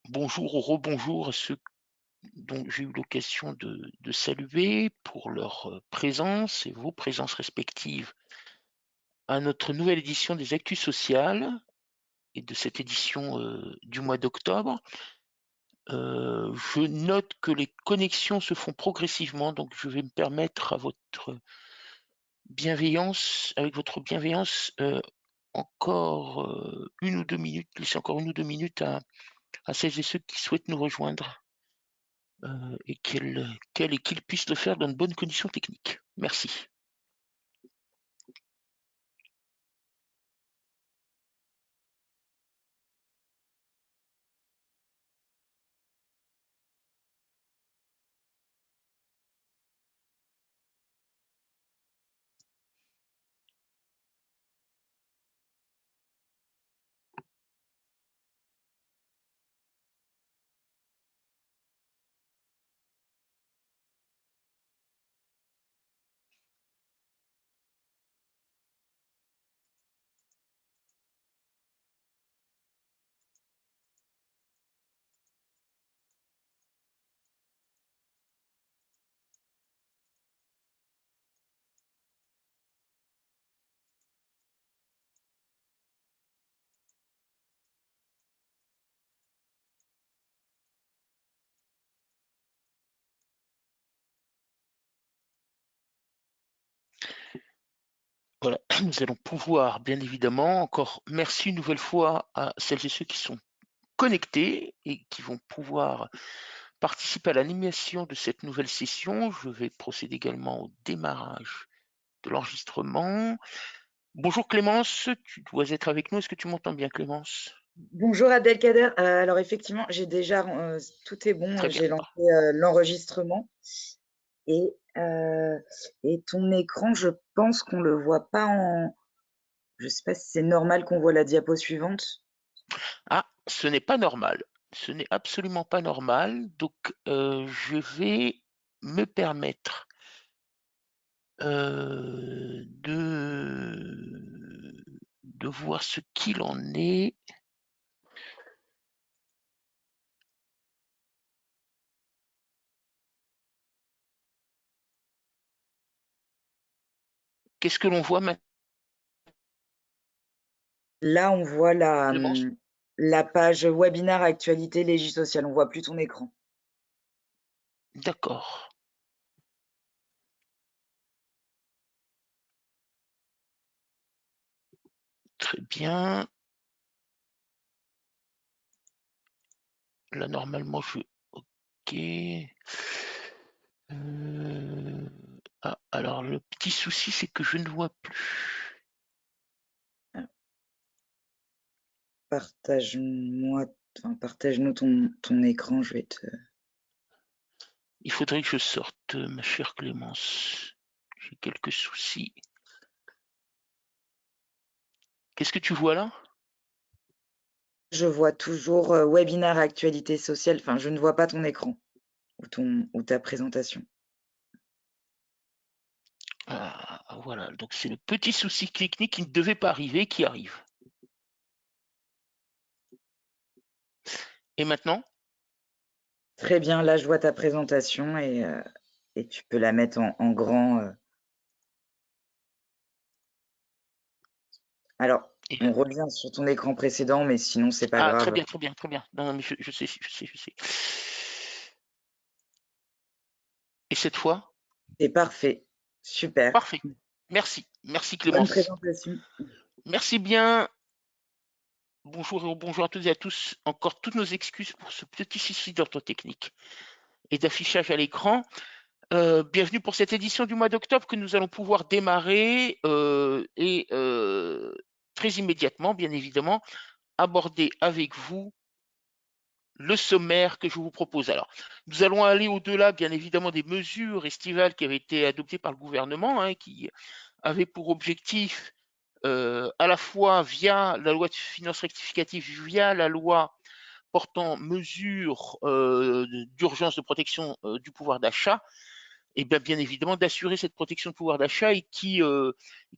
Bonjour ou rebonjour à ceux dont j'ai eu l'occasion de saluer pour leur présence et vos présences respectives à notre nouvelle édition des Actus Sociales et de cette édition du mois d'octobre. Je note que les connexions se font progressivement, donc je vais me permettre à votre bienveillance, avec votre bienveillance, encore une ou deux minutes, laisser encore une ou deux minutes à celles et ceux qui souhaitent nous rejoindre. Et qu'ils puissent le faire dans de bonnes conditions techniques. Merci. Voilà, nous allons pouvoir, bien évidemment, encore merci une nouvelle fois à celles et ceux qui sont connectés et qui vont pouvoir participer à l'animation de cette nouvelle session. Je vais procéder également au démarrage de l'enregistrement. Bonjour Clémence, tu dois être avec nous. Est-ce que tu m'entends bien, Clémence? Bonjour Abdelkader. Alors effectivement, j'ai déjà tout est bon, Très bien. j'ai lancé l'enregistrement et, euh, et ton écran, je pense qu'on le voit pas en. Je sais pas si c'est normal qu'on voit la diapo suivante. Ah, ce n'est pas normal. Ce n'est absolument pas normal. Donc, je vais me permettre de voir ce qu'il en est. Qu'est-ce que l'on voit maintenant, Là, on voit Clémence? la page webinaire actualité légisociale. On voit plus ton écran. D'accord. Très bien. Là, normalement, je... OK. Ah, alors, le petit souci, c'est que je ne vois plus. Partage-nous ton écran. Je vais te. Il faudrait que je sorte, ma chère Clémence. J'ai quelques soucis. Qu'est-ce que tu vois là? Je vois toujours webinaire actualité sociale. Enfin, je ne vois pas ton écran ou ta présentation. Ah, voilà, donc c'est le petit souci technique qui ne devait pas arriver, qui arrive. Et maintenant? Très bien, là, je vois ta présentation et tu peux la mettre en grand. Alors, Et on revient sur ton écran précédent, mais sinon, c'est pas ah, très grave. bien, très bien, très bien. Non, non, mais je sais, je sais, je sais. Et cette fois? C'est parfait. Super. Parfait. Merci. Merci Bonne Clémence. présentation. Merci bien. Bonjour et bonjour à toutes et à tous. Encore toutes nos excuses pour ce petit souci d'ordre technique et d'affichage à l'écran. Bienvenue pour cette édition du mois d'octobre que nous allons pouvoir démarrer très immédiatement, bien évidemment, aborder avec vous le sommaire que je vous propose. Alors, nous allons aller au-delà, bien évidemment, des mesures estivales qui avaient été adoptées par le gouvernement, hein, qui avaient pour objectif, à la fois via la loi de finances rectificative, via la loi portant mesures d'urgence de protection du pouvoir d'achat, et bien évidemment d'assurer cette protection de pouvoir d'achat et qui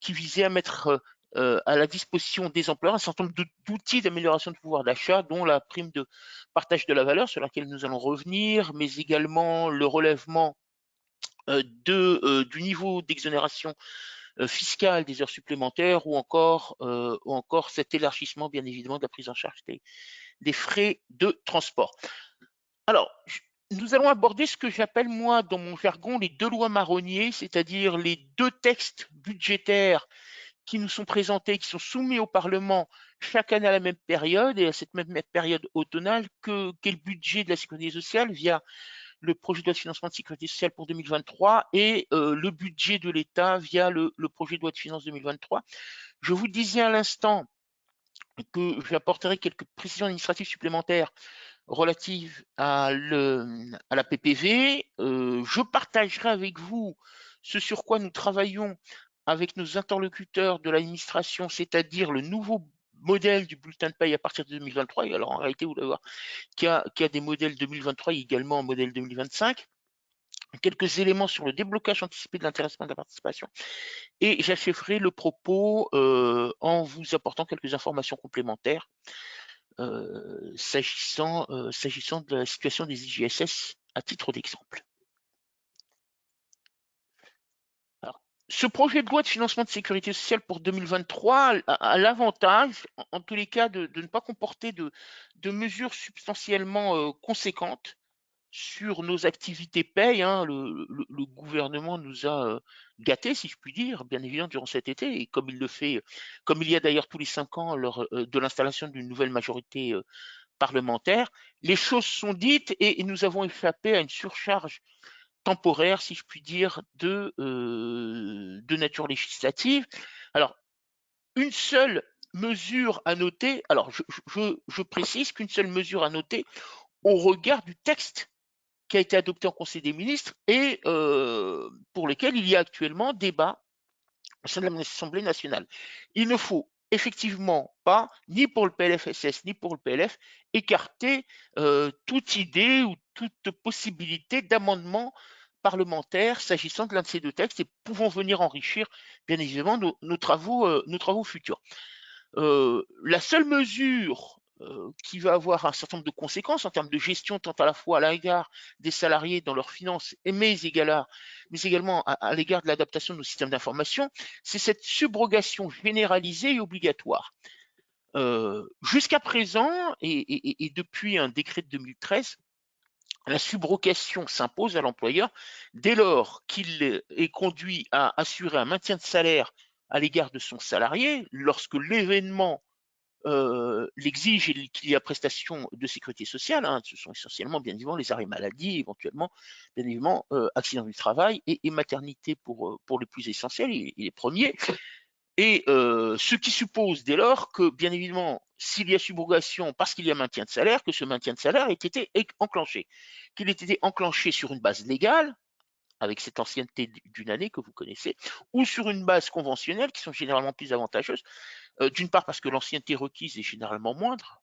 visait à mettre à la disposition des employeurs un certain nombre d'outils d'amélioration du pouvoir d'achat, dont la prime de partage de la valeur sur laquelle nous allons revenir, mais également le relèvement du niveau d'exonération fiscale des heures supplémentaires ou encore cet élargissement bien évidemment de la prise en charge des frais de transport. Alors, nous allons aborder ce que j'appelle moi dans mon jargon les deux lois marronniers, c'est-à-dire les deux textes budgétaires qui nous sont présentés, qui sont soumis au Parlement chaque année à la même période et à cette même période automnale qu'est le budget de la sécurité sociale via le projet de loi de financement de sécurité sociale pour 2023 et le budget de l'État via le projet de loi de finances 2023. Je vous disais à l'instant que j'apporterai quelques précisions administratives supplémentaires relatives à la PPV. Je partagerai avec vous ce sur quoi nous travaillons avec nos interlocuteurs de l'administration, c'est-à-dire le nouveau modèle du bulletin de paye à partir de 2023. Et alors en réalité, vous allez voir qu'il y a des modèles 2023 et également un modèle 2025. Quelques éléments sur le déblocage anticipé de l'intéressement de la participation. Et j'achèverai le propos en vous apportant quelques informations complémentaires s'agissant de la situation des IGSS à titre d'exemple. Alors, ce projet de loi de financement de sécurité sociale pour 2023 a l'avantage, en tous les cas, de ne pas comporter de mesures substantiellement conséquentes sur nos activités paye. Hein. Le gouvernement nous a gâtés, si je puis dire, bien évidemment, durant cet été, et comme il le fait, comme il y a d'ailleurs tous les 5 ans lors de l'installation d'une nouvelle majorité parlementaire. Les choses sont dites et nous avons échappé à une surcharge temporaire, si je puis dire, de nature législative. Alors, une seule mesure à noter, alors je précise qu'une seule mesure à noter au regard du texte qui a été adopté en Conseil des ministres et pour lequel il y a actuellement débat au sein de l'Assemblée nationale. Il ne faut effectivement pas, ni pour le PLFSS, ni pour le PLF, écarter toute idée ou toute possibilité d'amendement parlementaire s'agissant de l'un de ces deux textes et pouvant venir enrichir, bien évidemment, nos travaux futurs. La seule mesure qui va avoir un certain nombre de conséquences en termes de gestion, tant à la fois à l'égard des salariés dans leurs finances, mais également à l'égard de l'adaptation de nos systèmes d'information, c'est cette subrogation généralisée et obligatoire. Jusqu'à présent, et depuis un décret de 2013, la subrogation s'impose à l'employeur dès lors qu'il est conduit à assurer un maintien de salaire à l'égard de son salarié, lorsque l'événement l'exige et qu'il y a prestation de sécurité sociale. Hein, ce sont essentiellement, bien évidemment, les arrêts maladie, éventuellement, bien évidemment, accident du travail et maternité pour les plus essentiels et les premiers. Et ce qui suppose dès lors que, bien évidemment, s'il y a subrogation parce qu'il y a maintien de salaire, que ce maintien de salaire ait été enclenché. Qu'il ait été enclenché sur une base légale, avec cette ancienneté d'une année que vous connaissez, ou sur une base conventionnelle qui sont généralement plus avantageuses. D'une part parce que l'ancienneté requise est généralement moindre,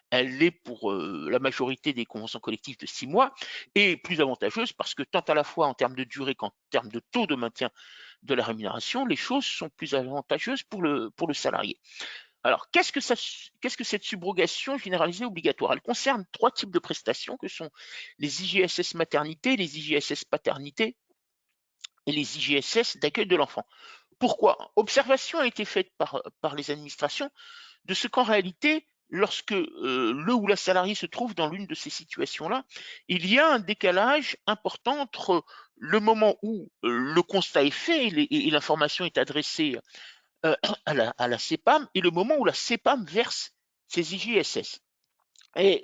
elle l'est pour la majorité des conventions collectives de 6 mois, et plus avantageuse parce que tant à la fois en termes de durée qu'en termes de taux de maintien de la rémunération, les choses sont plus avantageuses pour le salarié. Alors, qu'est-ce que cette subrogation généralisée obligatoire? Elle concerne 3 types de prestations que sont les IGSS maternité, les IGSS paternité et les IGSS d'accueil de l'enfant. Pourquoi? Observation a été faite par les administrations de ce qu'en réalité, lorsque le ou la salarié se trouve dans l'une de ces situations-là, il y a un décalage important entre le moment où le constat est fait et l'information est adressée à la CEPAM et le moment où la CEPAM verse ses IGSS. Et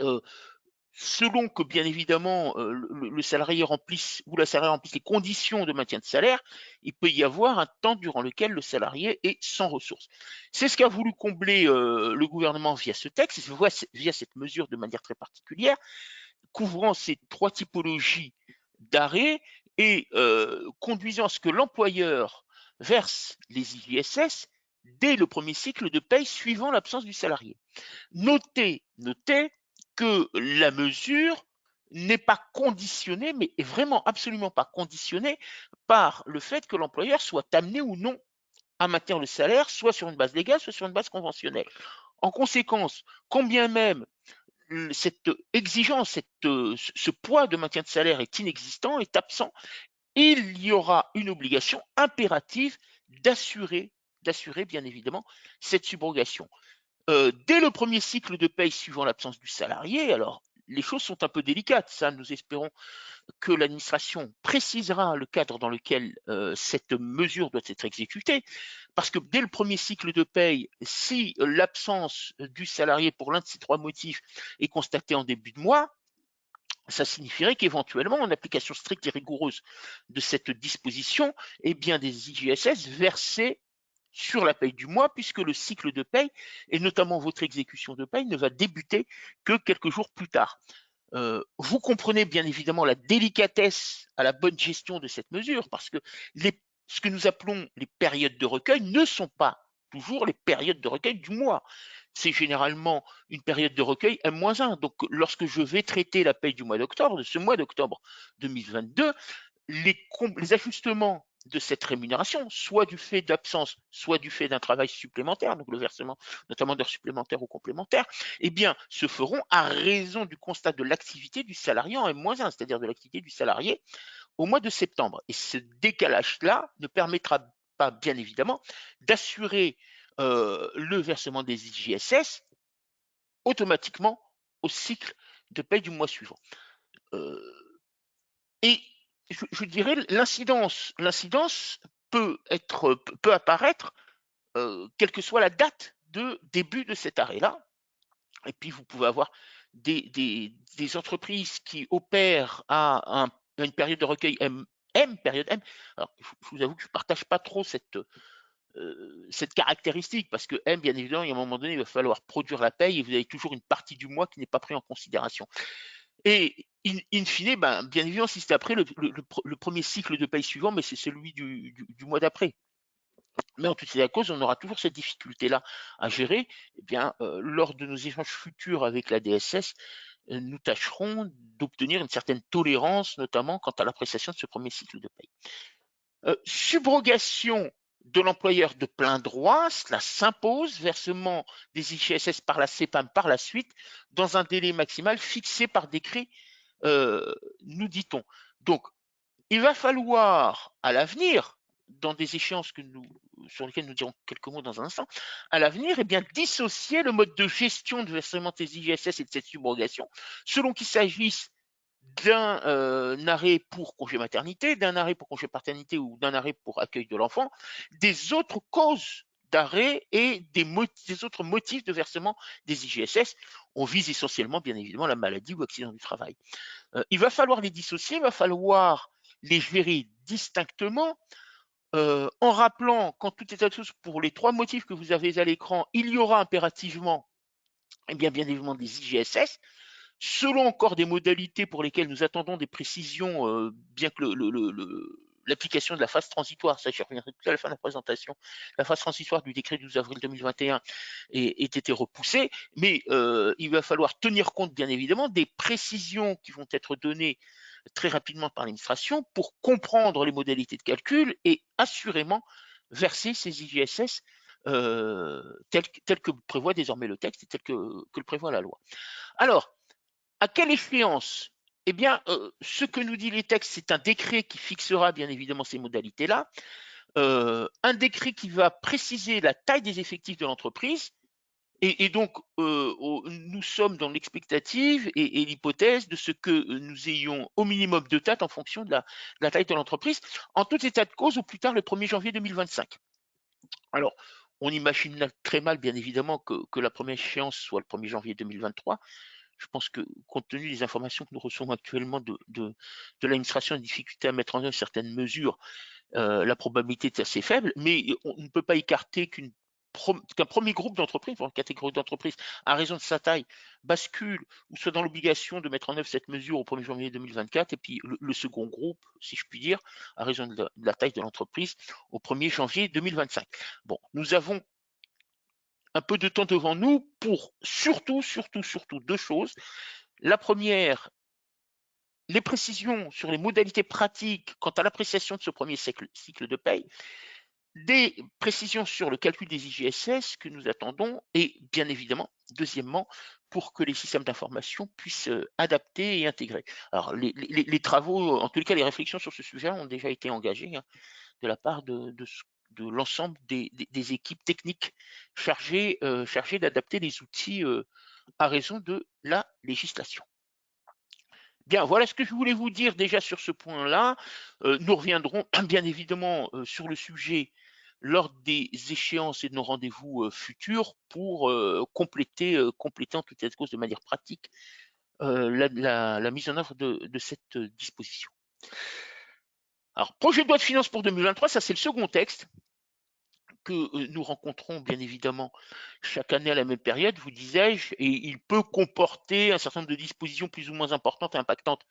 selon que, bien évidemment, le salarié remplisse ou la salariée remplisse les conditions de maintien de salaire, il peut y avoir un temps durant lequel le salarié est sans ressources. C'est ce qu'a voulu combler le gouvernement via ce texte, via cette mesure de manière très particulière, couvrant ces 3 typologies d'arrêts et conduisant à ce que l'employeur verse les IJSS dès le premier cycle de paye suivant l'absence du salarié. Notez que la mesure n'est pas conditionnée, mais est vraiment absolument pas conditionnée par le fait que l'employeur soit amené ou non à maintenir le salaire, soit sur une base légale, soit sur une base conventionnelle. En conséquence, quand bien même cette exigence, ce poids de maintien de salaire est inexistant, est absent, il y aura une obligation impérative d'assurer, bien évidemment cette subrogation. Dès le premier cycle de paye suivant l'absence du salarié, alors les choses sont un peu délicates, ça nous espérons que l'administration précisera le cadre dans lequel cette mesure doit être exécutée, parce que dès le premier cycle de paye, si l'absence du salarié pour l'un de ces trois motifs est constatée en début de mois, ça signifierait qu'éventuellement, en application stricte et rigoureuse de cette disposition, eh bien, des IGSS versés sur la paye du mois, puisque le cycle de paye, et notamment votre exécution de paye, ne va débuter que quelques jours plus tard. Vous comprenez bien évidemment la délicatesse à la bonne gestion de cette mesure, parce que ce que nous appelons les périodes de recueil ne sont pas toujours les périodes de recueil du mois. C'est généralement une période de recueil M-1. Donc, lorsque je vais traiter la paye du mois d'octobre, de ce mois d'octobre 2022, les ajustements de cette rémunération, soit du fait d'absence, soit du fait d'un travail supplémentaire, donc le versement notamment d'heures supplémentaires ou complémentaires, eh bien, se feront à raison du constat de l'activité du salarié en M-1, c'est-à-dire de l'activité du salarié au mois de septembre. Et ce décalage-là ne permettra pas, bien évidemment, d'assurer le versement des IJSS automatiquement au cycle de paye du mois suivant. Et je dirais l'incidence peut apparaître quelle que soit la date de début de cet arrêt-là. Et puis vous pouvez avoir des entreprises qui opèrent à une période de recueil période M. Alors, je vous avoue que je ne partage pas trop cette caractéristique, parce que M, bien évidemment, il y a un moment donné, il va falloir produire la paye et vous avez toujours une partie du mois qui n'est pas prise en considération. Et in fine, ben, bien évidemment, si c'est après le premier cycle de paye suivant, mais c'est celui du mois d'après. Mais en tout état de cause, on aura toujours cette difficulté-là à gérer. Eh bien, lors de nos échanges futurs avec la DSS, nous tâcherons d'obtenir une certaine tolérance, notamment quant à l'appréciation de ce premier cycle de paye. Subrogation de l'employeur de plein droit, cela s'impose, versement des IGSS par la CEPAM par la suite, dans un délai maximal fixé par décret, nous dit-on. Donc, il va falloir à l'avenir, dans des échéances sur lesquelles nous dirons quelques mots dans un instant, à l'avenir, eh bien, dissocier le mode de gestion de versement des IGSS et de cette subrogation, selon qu'il s'agisse d'un arrêt pour congé maternité, d'un arrêt pour congé paternité ou d'un arrêt pour accueil de l'enfant, des autres causes d'arrêt et des autres motifs de versement des IGSS. On vise essentiellement, bien évidemment, la maladie ou accident du travail. Il va falloir les dissocier, il va falloir les gérer distinctement, en rappelant qu'en tout état de cause, pour les trois motifs que vous avez à l'écran, il y aura impérativement, eh bien évidemment, des IGSS, selon encore des modalités pour lesquelles nous attendons des précisions, bien que l'application de la phase transitoire, ça je reviendrai tout à la fin de la présentation, la phase transitoire du décret du 12 avril 2021 ait été repoussée, mais il va falloir tenir compte bien évidemment des précisions qui vont être données très rapidement par l'administration pour comprendre les modalités de calcul et assurément verser ces IGSS tel que prévoit désormais le texte et tel que le prévoit la loi. Alors, à quelle échéance? Eh bien, ce que nous dit les textes, c'est un décret qui fixera bien évidemment ces modalités-là, un décret qui va préciser la taille des effectifs de l'entreprise, et donc nous sommes dans l'expectative et l'hypothèse de ce que nous ayons au minimum de dates en fonction de la taille de l'entreprise, en tout état de cause au plus tard le 1er janvier 2025. Alors, on imagine très mal, bien évidemment, que la première échéance soit le 1er janvier 2023. Je pense que, compte tenu des informations que nous recevons actuellement de l'administration et des difficultés à mettre en œuvre certaines mesures, la probabilité est assez faible, mais on ne peut pas écarter qu'un premier groupe d'entreprises, une catégorie d'entreprises, à raison de sa taille, bascule ou soit dans l'obligation de mettre en œuvre cette mesure au 1er janvier 2024, et puis le second groupe, si je puis dire, à raison de la taille de l'entreprise, au 1er janvier 2025. Bon, nous avons un peu de temps devant nous pour surtout deux choses. La première, les précisions sur les modalités pratiques quant à l'appréciation de ce premier cycle de paye. des précisions sur le calcul des IGSS que nous attendons et bien évidemment, deuxièmement, pour que les systèmes d'information puissent adapter et intégrer. Alors, les travaux, en tous les cas, les réflexions sur ce sujet ont déjà été engagées hein, de la part de l'ensemble des équipes techniques chargées d'adapter les outils à raison de la législation. Bien, voilà ce que je voulais vous dire déjà sur ce point-là. Nous reviendrons bien évidemment sur le sujet lors des échéances et de nos rendez-vous futurs pour compléter en tout état de cause de manière pratique la mise en œuvre de cette disposition. Alors, projet de loi de finances pour 2023, ça c'est le second texte que nous rencontrons bien évidemment chaque année à la même période, vous disais-je, et il peut comporter un certain nombre de dispositions plus ou moins importantes et impactantes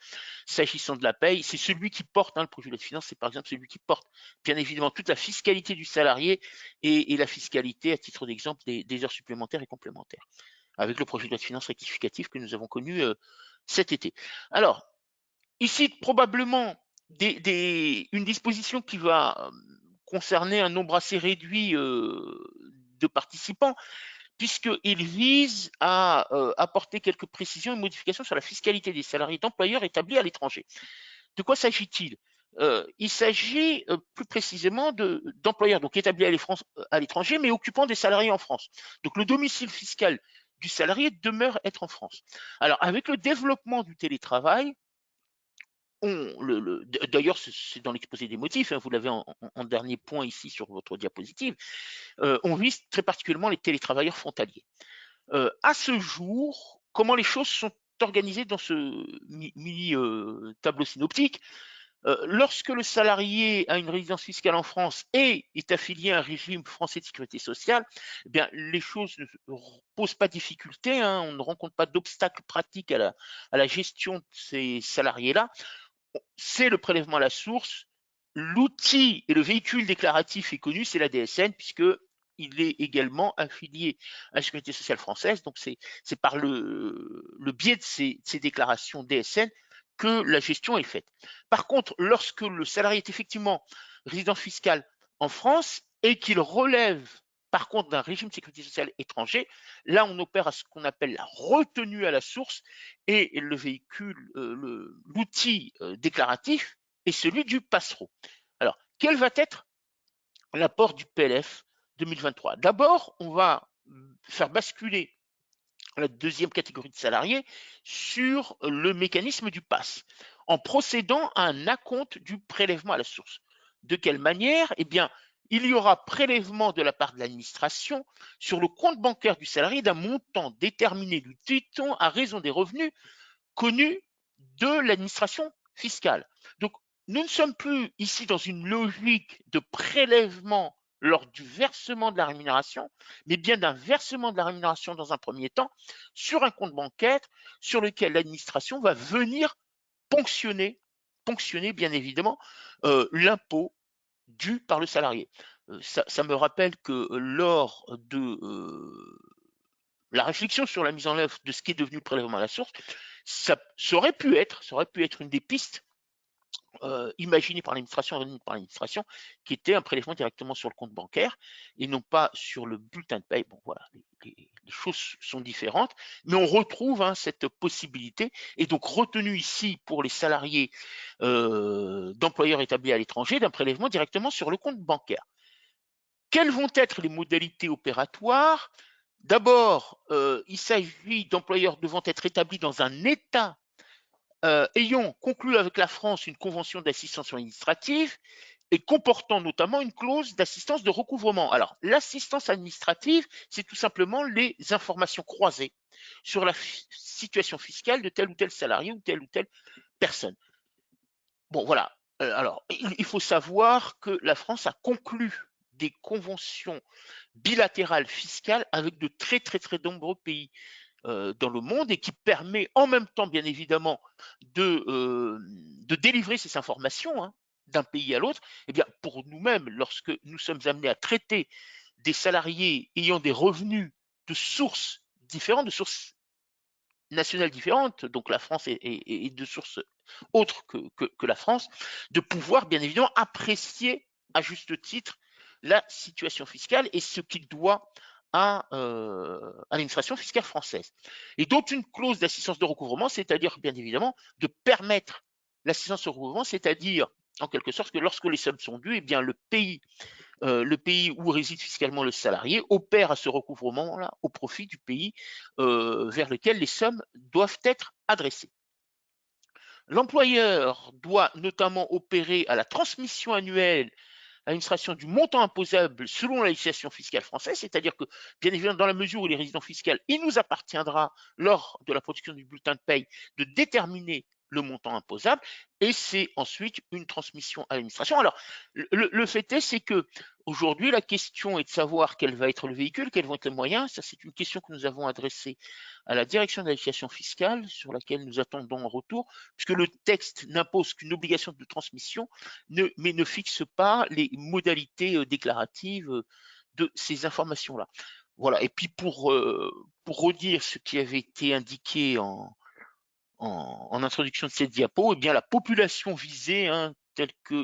s'agissant de la paye. C'est celui qui porte, hein, le projet de loi de finances, c'est par exemple celui qui porte bien évidemment toute la fiscalité du salarié et la fiscalité, à titre d'exemple, des heures supplémentaires et complémentaires, avec le projet de loi de finances rectificatif que nous avons connu cet été. Alors, ici, probablement, une disposition qui va concerner un nombre assez réduit de participants, puisqu'il vise à apporter quelques précisions et modifications sur la fiscalité des salariés d'employeurs établis à l'étranger. De quoi s'agit-il? Il s'agit plus précisément d'employeurs donc établis à l'étranger, mais occupant des salariés en France. Donc le domicile fiscal du salarié demeure être en France. Alors avec le développement du télétravail, d'ailleurs, c'est dans l'exposé des motifs, hein, vous l'avez en dernier point ici sur votre diapositive, on vise très particulièrement les télétravailleurs frontaliers. À ce jour, comment les choses sont organisées dans ce mini tableau synoptique? Lorsque le salarié a une résidence fiscale en France et est affilié à un régime français de sécurité sociale, eh bien, les choses ne posent pas de difficulté, hein, on ne rencontre pas d'obstacles pratiques à la gestion de ces salariés-là. C'est le prélèvement à la source. L'outil et le véhicule déclaratif est connu, c'est la DSN, puisque il est également affilié à la Sécurité sociale française. Donc, c'est par le biais de ces déclarations DSN que la gestion est faite. Par contre, lorsque le salarié est effectivement résident fiscal en France et qu'il relève par contre d'un régime de sécurité sociale étranger, là on opère à ce qu'on appelle la retenue à la source et le véhicule, l'outil déclaratif est celui du passereau. Alors, quel va être l'apport du PLF 2023? D'abord, on va faire basculer la deuxième catégorie de salariés sur le mécanisme du PASS en procédant à un acompte du prélèvement à la source. De quelle manière? Eh bien, il y aura prélèvement de la part de l'administration sur le compte bancaire du salarié d'un montant déterminé du titon à raison des revenus connus de l'administration fiscale. Donc, nous ne sommes plus ici dans une logique de prélèvement lors du versement de la rémunération, mais bien d'un versement de la rémunération dans un premier temps sur un compte bancaire sur lequel l'administration va venir ponctionner bien évidemment l'impôt dû par le salarié. Ça me rappelle que lors de la réflexion sur la mise en œuvre de ce qui est devenu le prélèvement à la source, ça aurait pu être une des pistes imaginées par l'administration, qui était un prélèvement directement sur le compte bancaire et non pas sur le bulletin de paie. Bon, voilà, les choses sont différentes, mais on retrouve hein, cette possibilité et donc retenue ici pour les salariés d'employeurs établis à l'étranger d'un prélèvement directement sur le compte bancaire. Quelles vont être les modalités opératoires? D'abord, il s'agit d'employeurs devant être établis dans un État ayant conclu avec la France une convention d'assistance administrative et comportant notamment une clause d'assistance de recouvrement. Alors, l'assistance administrative, c'est tout simplement les informations croisées sur la situation fiscale de tel ou tel salarié ou telle personne. Bon, voilà. Alors, il faut savoir que la France a conclu des conventions bilatérales fiscales avec de très très très nombreux pays dans le monde et qui permet en même temps, bien évidemment, de délivrer ces informations hein, d'un pays à l'autre. Eh bien, pour nous-mêmes, lorsque nous sommes amenés à traiter des salariés ayant des revenus de sources différentes, de sources nationales différentes, donc la France est de sources autres que la France, de pouvoir bien évidemment apprécier à juste titre la situation fiscale et ce qu'il doit à l'administration fiscale française. Et donc une clause d'assistance de recouvrement, c'est-à-dire bien évidemment de permettre l'assistance au recouvrement, c'est-à-dire en quelque sorte que lorsque les sommes sont dues, eh bien le pays où réside fiscalement le salarié opère à ce recouvrement-là au profit du pays vers lequel les sommes doivent être adressées. L'employeur doit notamment opérer à la transmission annuelle à l'administration du montant imposable selon la législation fiscale française, c'est-à-dire que, bien évidemment, dans la mesure où il est résident fiscal, il nous appartiendra, lors de la production du bulletin de paye, de déterminer le montant imposable, et c'est ensuite une transmission à l'administration. Alors, le fait est, c'est que aujourd'hui, la question est de savoir quel va être le véhicule, quels vont être les moyens. Ça, c'est une question que nous avons adressée à la direction de la législation fiscale, sur laquelle nous attendons un retour, puisque le texte n'impose qu'une obligation de transmission, mais ne fixe pas les modalités déclaratives de ces informations-là. Voilà. Et puis pour redire ce qui avait été indiqué en introduction de cette diapo, eh bien la population visée, hein, telle que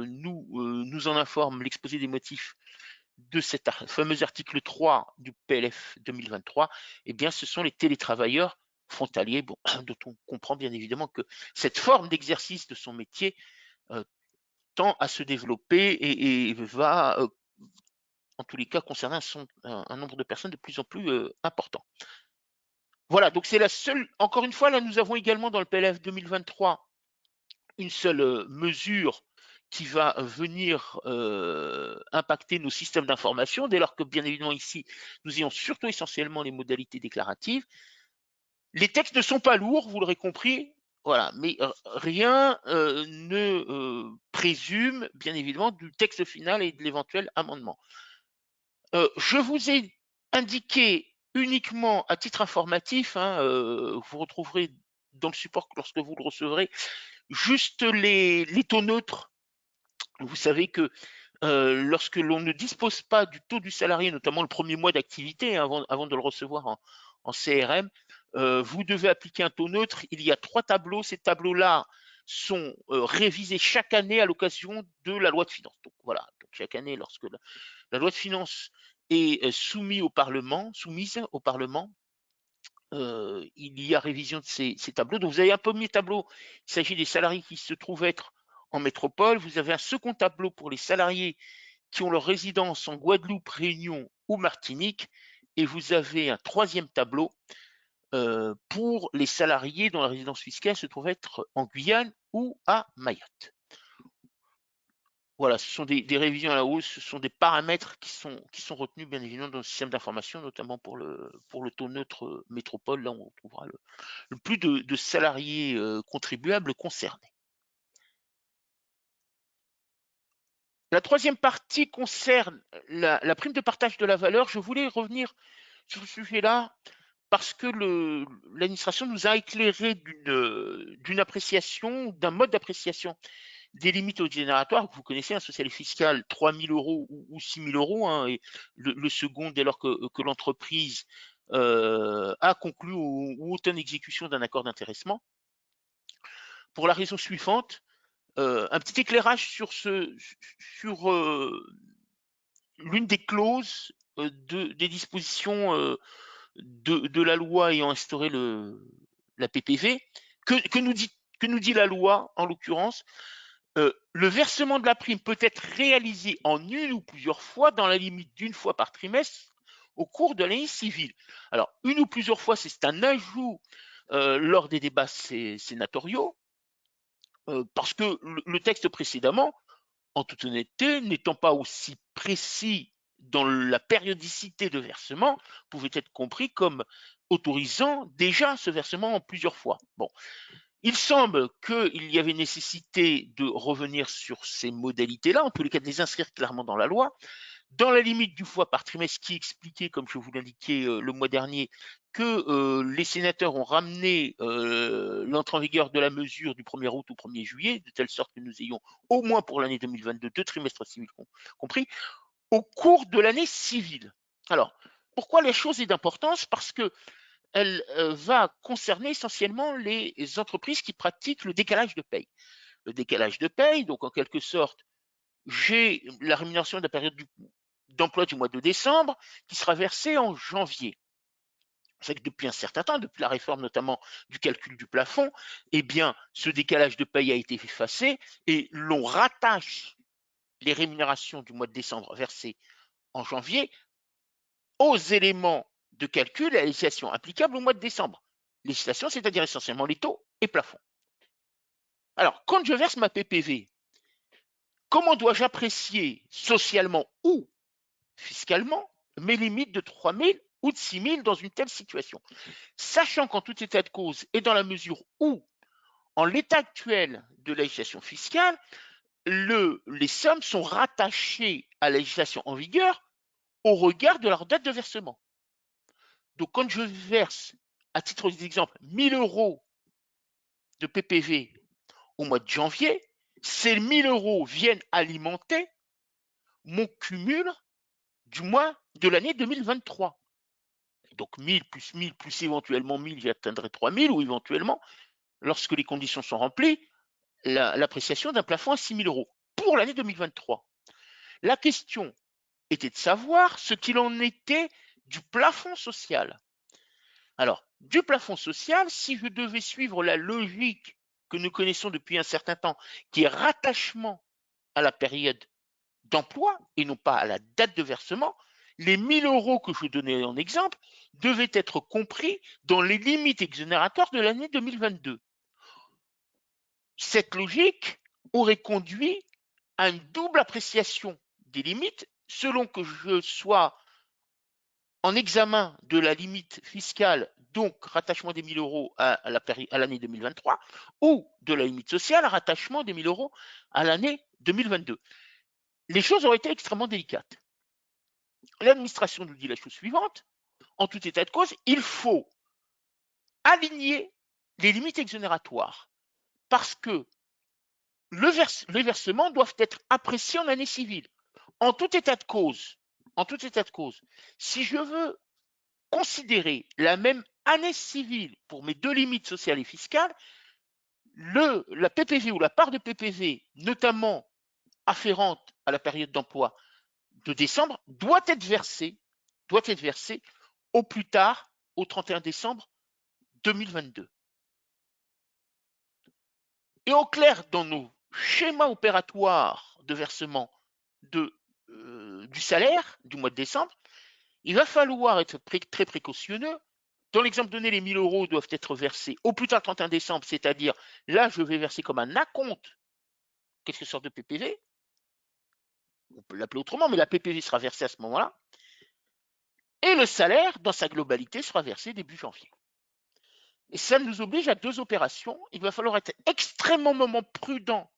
nous en informe l'exposé des motifs de cet fameux article 3 du PLF 2023, eh bien ce sont les télétravailleurs frontaliers, bon, dont on comprend bien évidemment que cette forme d'exercice de son métier tend à se développer et va, en tous les cas, concerner un nombre de personnes de plus en plus important. Voilà, donc c'est la seule, encore une fois, là nous avons également dans le PLF 2023 une seule mesure qui va venir impacter nos systèmes d'information, dès lors que bien évidemment ici, nous ayons surtout essentiellement les modalités déclaratives. Les textes ne sont pas lourds, vous l'aurez compris, voilà, mais rien ne présume, bien évidemment, du texte final et de l'éventuel amendement. Je vous ai indiqué uniquement à titre informatif, hein, vous retrouverez dans le support lorsque vous le recevrez, juste les taux neutres. Vous savez que lorsque l'on ne dispose pas du taux du salarié, notamment le premier mois d'activité, hein, avant de le recevoir en CRM, vous devez appliquer un taux neutre. Il y a 3 tableaux. Ces tableaux-là sont révisés chaque année à l'occasion de la loi de finances. Donc voilà, donc chaque année, lorsque la loi de finances est soumise au Parlement, il y a révision de ces tableaux. Donc vous avez un premier tableau, il s'agit des salariés qui se trouvent être en métropole. Vous avez un second tableau pour les salariés qui ont leur résidence en Guadeloupe, Réunion ou Martinique. Et vous avez un troisième tableau pour les salariés dont la résidence fiscale se trouve être en Guyane ou à Mayotte. Voilà, ce sont des révisions à la hausse, ce sont des paramètres qui sont retenus bien évidemment dans le système d'information, notamment pour le taux neutre métropole, là où on trouvera le plus de salariés contribuables concernés. La troisième partie concerne la prime de partage de la valeur. Je voulais revenir sur ce sujet-là parce que l'administration nous a éclairé d'une appréciation, d'un mode d'appréciation des limites au génératoire, que vous connaissez, un social et fiscal, 3 000 euros ou 6 000 euros, hein, et le second, dès lors que l'entreprise a conclu ou est en exécution d'un accord d'intéressement. Pour la raison suivante, un petit éclairage sur l'une des clauses des dispositions de la loi ayant instauré la PPV, que nous dit la loi, en l'occurrence. Le versement de la prime peut être réalisé en une ou plusieurs fois dans la limite d'une fois par trimestre au cours de l'année civile. Alors, une ou plusieurs fois, c'est un ajout lors des débats sénatoriaux, parce que le texte précédemment, en toute honnêteté, n'étant pas aussi précis dans la périodicité de versement, pouvait être compris comme autorisant déjà ce versement en plusieurs fois. Bon, il semble qu'il y avait nécessité de revenir sur ces modalités-là, en tous les cas de les inscrire clairement dans la loi, dans la limite du fois par trimestre qui expliquait, comme je vous l'indiquais le mois dernier, que les sénateurs ont ramené l'entrée en vigueur de la mesure du 1er août au 1er juillet, de telle sorte que nous ayons au moins pour l'année 2022 2 trimestres civils compris, au cours de l'année civile. Alors, pourquoi la chose est d'importance? Parce que elle va concerner essentiellement les entreprises qui pratiquent le décalage de paye. Le décalage de paye, donc en quelque sorte, j'ai la rémunération de la période d'emploi du mois de décembre qui sera versée en janvier. C'est que depuis un certain temps, depuis la réforme notamment du calcul du plafond, eh bien, ce décalage de paye a été effacé et l'on rattache les rémunérations du mois de décembre versées en janvier aux éléments de calcul et à la législation applicable au mois de décembre. Législation, c'est-à-dire essentiellement les taux et plafonds. Alors, quand je verse ma PPV, comment dois-je apprécier socialement ou fiscalement mes limites de 3 000 ou de 6 000 dans une telle situation? Sachant qu'en tout état de cause et dans la mesure où, en l'état actuel de la législation fiscale, les sommes sont rattachées à la législation en vigueur au regard de leur date de versement. Donc, quand je verse, à titre d'exemple, 1 000 euros de PPV au mois de janvier, ces 1 000 euros viennent alimenter mon cumul du mois de l'année 2023. Donc 1 000 plus 1 000 plus éventuellement 1 000, j'atteindrai 3 000 ou éventuellement, lorsque les conditions sont remplies, l'appréciation d'un plafond à 6 000 euros pour l'année 2023. La question était de savoir ce qu'il en était du plafond social. Alors, du plafond social, si je devais suivre la logique que nous connaissons depuis un certain temps, qui est rattachement à la période d'emploi et non pas à la date de versement, les 1 000 euros que je donnais en exemple devaient être compris dans les limites exonératoires de l'année 2022. Cette logique aurait conduit à une double appréciation des limites selon que je sois en examen de la limite fiscale, donc rattachement des 1 000 euros à l'année 2023, ou de la limite sociale, rattachement des 1 000 euros à l'année 2022. Les choses auraient été extrêmement délicates. L'administration nous dit la chose suivante: en tout état de cause, il faut aligner les limites exonératoires parce que les versements doivent être appréciés en année civile. En tout état de cause, si je veux considérer la même année civile pour mes deux limites sociales et fiscales, la PPV ou la part de PPV, notamment afférente à la période d'emploi de décembre, doit être versée au plus tard au 31 décembre 2022. Et au clair, dans nos schémas opératoires de versement du salaire du mois de décembre, il va falloir être très précautionneux. Dans l'exemple donné, les 1 000 euros doivent être versés au plus tard le 31 décembre, c'est-à-dire là, je vais verser comme un acompte quelque sorte de PPV. On peut l'appeler autrement, mais la PPV sera versée à ce moment-là. Et le salaire, dans sa globalité, sera versé début janvier. Et ça nous oblige à deux opérations. Il va falloir être extrêmement prudent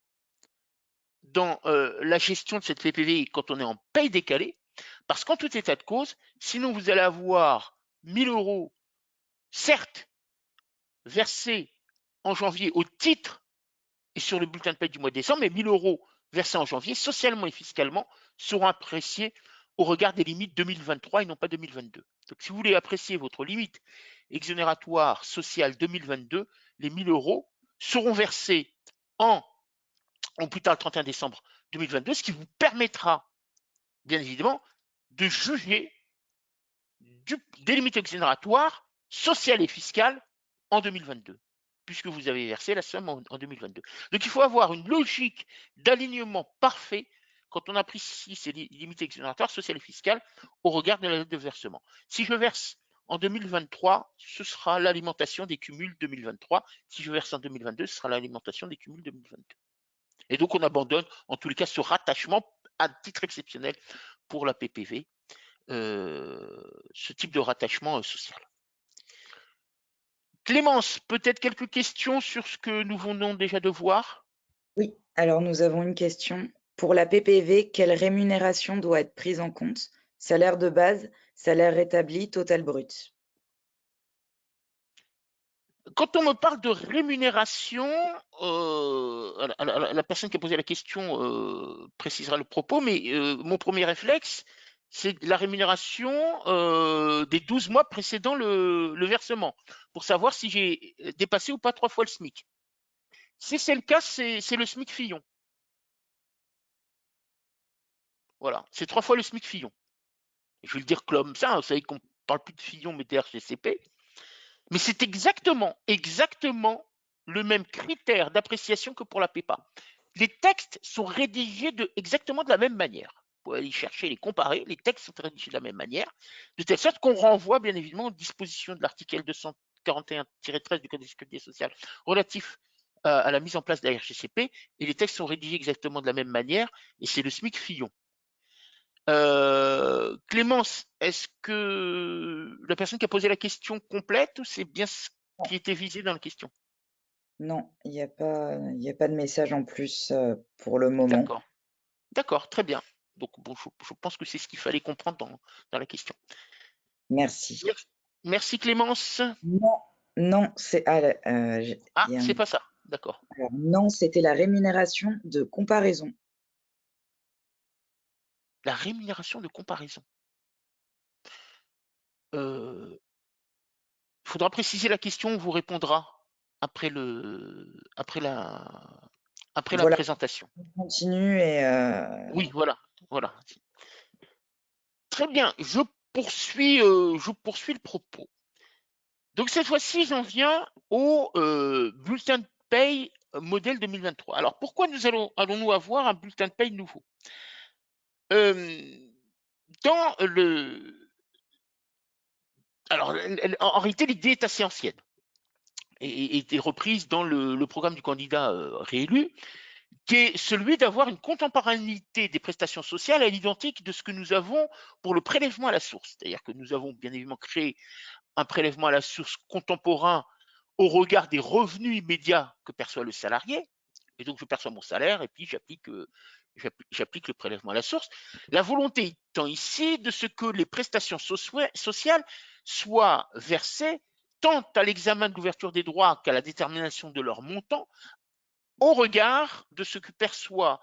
dans la gestion de cette PPV quand on est en paye décalée, parce qu'en tout état de cause, sinon vous allez avoir 1 000 euros, certes, versés en janvier au titre et sur le bulletin de paie du mois de décembre, mais 1 000 euros versés en janvier, socialement et fiscalement, seront appréciés au regard des limites 2023 et non pas 2022. Donc, si vous voulez apprécier votre limite exonératoire sociale 2022, les 1 000 euros seront versés au plus tard le 31 décembre 2022, ce qui vous permettra, bien évidemment, de juger des limites exonératoires sociales et fiscales en 2022, puisque vous avez versé la somme en 2022. Donc il faut avoir une logique d'alignement parfait quand on apprécie ces limites exonératoires sociales et fiscales au regard de la date de versement. Si je verse en 2023, ce sera l'alimentation des cumuls 2023. Si je verse en 2022, ce sera l'alimentation des cumuls 2022. Et donc on abandonne en tous les cas ce rattachement à titre exceptionnel pour la PPV, ce type de rattachement social. Clémence, peut-être quelques questions sur ce que nous venons déjà de voir? Oui, alors nous avons une question. Pour la PPV, quelle rémunération doit être prise en compte? Salaire de base, salaire rétabli, total brut. Quand on me parle de rémunération, la personne qui a posé la question précisera le propos, mais mon premier réflexe, c'est la rémunération des 12 mois précédant le versement, pour savoir si j'ai dépassé ou pas 3 fois le SMIC. Si c'est le cas, c'est le SMIC Fillon. Voilà, c'est 3 fois le SMIC Fillon. Je vais le dire comme ça, vous savez qu'on parle plus de Fillon mais d'RGCP, mais c'est exactement le même critère d'appréciation que pour la PEPA. Les textes sont rédigés exactement de la même manière. Vous pouvez aller chercher, les comparer, les textes sont rédigés de la même manière, de telle sorte qu'on renvoie bien évidemment aux dispositions de l'article 241-13 du Code de sécurité sociale relatif à la mise en place de la RGCP, et les textes sont rédigés exactement de la même manière, et c'est le SMIC Fillon. Clémence, est-ce que la personne qui a posé la question complète ou c'est bien ce Non, qui était visé dans la question? non, il y a pas de message en plus pour le moment. D'accord, d'accord, très bien. Donc bon, je pense que c'est ce qu'il fallait comprendre dans la question. Merci. Merci, merci Clémence. Non, non, Ah, il y a c'est pas ça. D'accord. alors non, c'était la rémunération de comparaison. La rémunération de comparaison. Il faudra préciser la question, on vous répondra après après la Voilà, présentation. on continue et Oui, voilà, voilà. Très bien, je poursuis le propos. Donc cette fois-ci, j'en viens au bulletin de paye modèle 2023. Alors pourquoi allons-nous avoir un bulletin de paye nouveau? Euh, dans le, alors en réalité, l'idée est assez ancienne et était reprise dans le programme du candidat réélu, qui est celui d'avoir une contemporanéité des prestations sociales à l'identique de ce que nous avons pour le prélèvement à la source. C'est-à-dire que nous avons bien évidemment créé un prélèvement à la source contemporain au regard des revenus immédiats que perçoit le salarié. Et donc, je perçois mon salaire et puis j'applique le prélèvement à la source. La volonté étant ici de ce que les prestations sociales soient versées tant à l'examen de l'ouverture des droits qu'à la détermination de leur montant au regard de ce que perçoit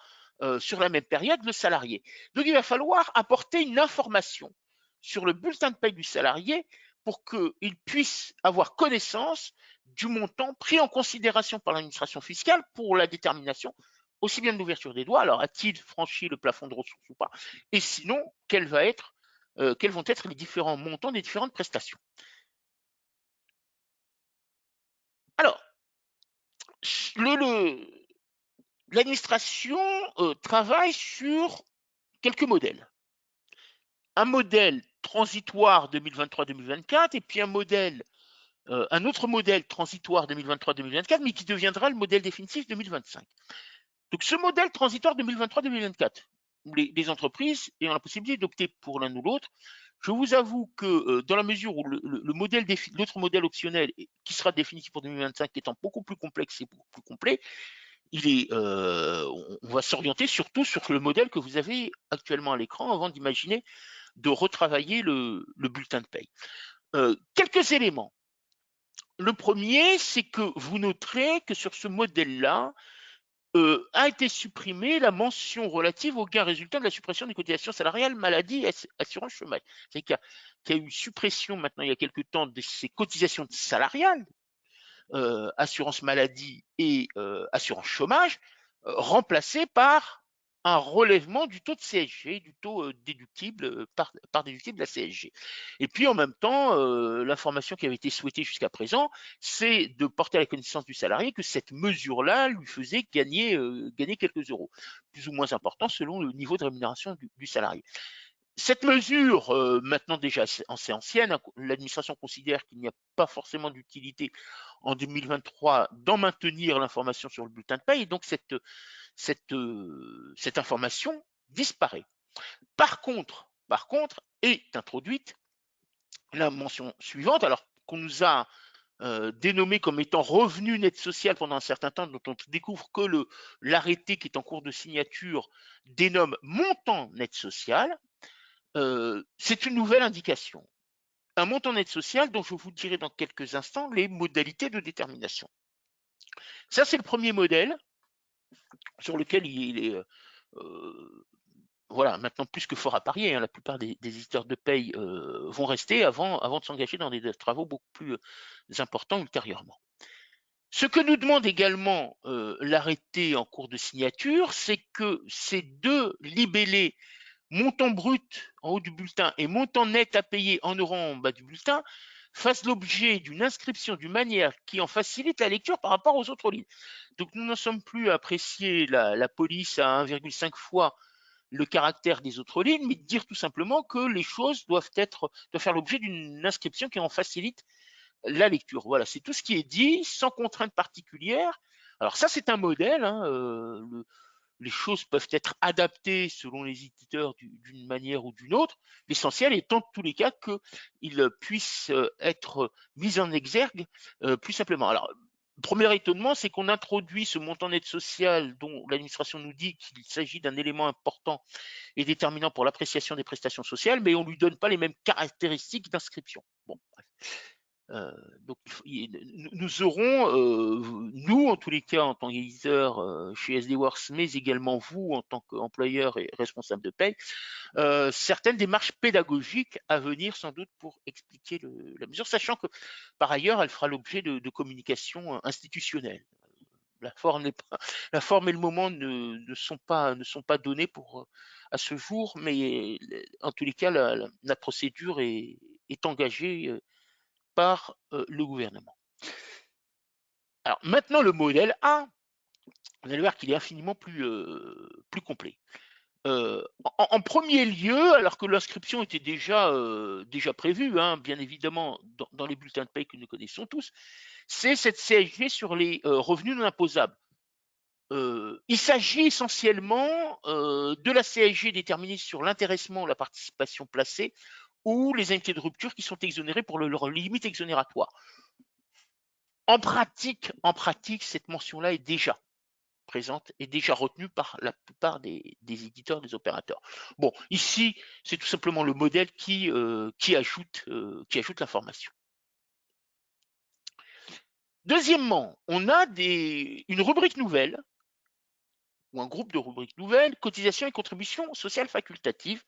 sur la même période le salarié. Donc, il va falloir apporter une information sur le bulletin de paie du salarié pour qu'il puisse avoir connaissance du montant pris en considération par l'administration fiscale pour la détermination aussi bien de l'ouverture des droits, alors a-t-il franchi le plafond de ressources ou pas, et sinon, quels vont être les différents montants des différentes prestations. Alors, l'administration travaille sur quelques modèles. Un modèle transitoire 2023-2024 et puis un autre modèle transitoire 2023-2024, mais qui deviendra le modèle définitif 2025. Donc ce modèle transitoire 2023-2024, les entreprises ayant la possibilité d'opter pour l'un ou l'autre, je vous avoue que dans la mesure où l'autre modèle optionnel qui sera définitif pour 2025 étant beaucoup plus complexe et beaucoup plus complet, on va s'orienter surtout sur le modèle que vous avez actuellement à l'écran avant d'imaginer de retravailler le bulletin de paye. Quelques éléments. Le premier, c'est que vous noterez que sur ce modèle-là, a été supprimée la mention relative aux gains résultant de la suppression des cotisations salariales, maladie et assurance chômage. C'est-à-dire qu'il y a eu suppression maintenant il y a quelque temps de ces cotisations salariales, assurance maladie et assurance chômage, remplacées par un relèvement du taux de CSG, du taux déductible par déductible de la CSG. Et puis en même temps, l'information qui avait été souhaitée jusqu'à présent, c'est de porter à la connaissance du salarié que cette mesure-là lui faisait gagner quelques euros, plus ou moins importants selon le niveau de rémunération du salarié. Cette mesure, maintenant déjà assez ancienne, l'administration considère qu'il n'y a pas forcément d'utilité en 2023 d'en maintenir l'information sur le bulletin de paie, et donc cette information disparaît. Par contre, est introduite la mention suivante, alors qu'on nous a dénommé comme étant revenu net social pendant un certain temps, dont on découvre que l'arrêté qui est en cours de signature dénomme montant net social. C'est une nouvelle indication. Un montant net social dont je vous dirai dans quelques instants les modalités de détermination. Ça, c'est le premier modèle sur lequel il est voilà, maintenant plus que fort à parier. Hein, la plupart des éditeurs de paye vont rester avant de s'engager dans des travaux beaucoup plus importants ultérieurement. Ce que nous demande également l'arrêté en cours de signature, c'est que ces deux libellés montant brut en haut du bulletin et montant net à payer en euros en bas du bulletin fassent l'objet d'une inscription d'une manière qui en facilite la lecture par rapport aux autres lignes. Donc nous n'en sommes plus à apprécier la police à 1,5 fois le caractère des autres lignes, mais dire tout simplement que les choses doivent faire l'objet d'une inscription qui en facilite la lecture. Voilà, c'est tout ce qui est dit, sans contrainte particulière. Alors ça, c'est un modèle. Hein, les choses peuvent être adaptées selon les éditeurs d'une manière ou d'une autre. L'essentiel étant de tous les cas qu'ils puissent être mis en exergue plus simplement. Alors, le premier étonnement, c'est qu'on introduit ce montant net social dont l'administration nous dit qu'il s'agit d'un élément important et déterminant pour l'appréciation des prestations sociales, mais on ne lui donne pas les mêmes caractéristiques d'inscription. Bon, bref. Donc, nous aurons, nous en tous les cas en tant qu'éditeur chez SD Works, mais également vous en tant qu'employeur et responsable de paye, certaines démarches pédagogiques à venir sans doute pour expliquer la mesure, sachant que par ailleurs elle fera l'objet de communication institutionnelle. La forme et le moment ne sont pas donnés à ce jour, mais en tous les cas la procédure est engagée par le gouvernement. Alors maintenant le modèle A, vous allez voir qu'il est infiniment plus complet. En premier lieu, alors que l'inscription était déjà prévue, hein, bien évidemment, dans les bulletins de paie que nous connaissons tous, c'est cette CSG sur les revenus non imposables. Il s'agit essentiellement de la CSG déterminée sur l'intéressement ou la participation placée ou les indemnités de rupture qui sont exonérées pour leur limite exonératoire. En pratique, cette mention-là est déjà présente et déjà retenue par la plupart des éditeurs, des opérateurs. Bon, ici, c'est tout simplement le modèle qui ajoute l'information. Deuxièmement, on a une rubrique nouvelle ou un groupe de rubriques nouvelles, cotisations et contributions sociales facultatives.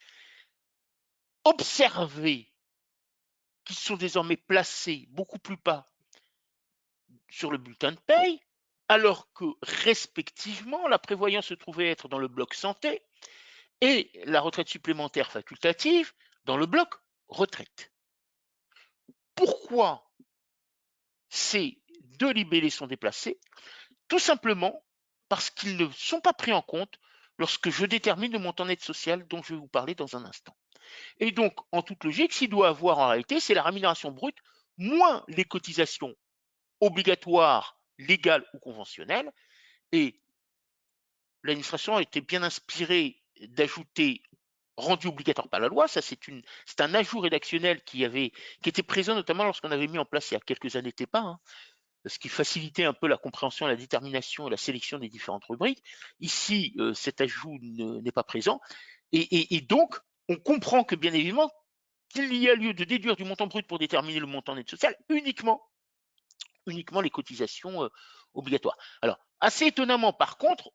Observez qui sont désormais placés beaucoup plus bas sur le bulletin de paye, alors que respectivement, la prévoyance se trouvait être dans le bloc santé et la retraite supplémentaire facultative dans le bloc retraite. Pourquoi ces deux libellés sont déplacés? Tout simplement parce qu'ils ne sont pas pris en compte lorsque je détermine le montant net social dont je vais vous parler dans un instant. Et donc, en toute logique, s'il doit avoir en réalité, c'est la rémunération brute moins les cotisations obligatoires, légales ou conventionnelles. Et l'administration a été bien inspirée d'ajouter rendu obligatoire par la loi. Ça, c'est un ajout rédactionnel qui était présent notamment lorsqu'on avait mis en place il y a quelques années TEPA, hein, ce qui facilitait un peu la compréhension, la détermination et la sélection des différentes rubriques. Ici, cet ajout n'est pas présent. Et donc, on comprend que bien évidemment, qu'il y a lieu de déduire du montant brut pour déterminer le montant net social uniquement les cotisations obligatoires. Alors, assez étonnamment, par contre,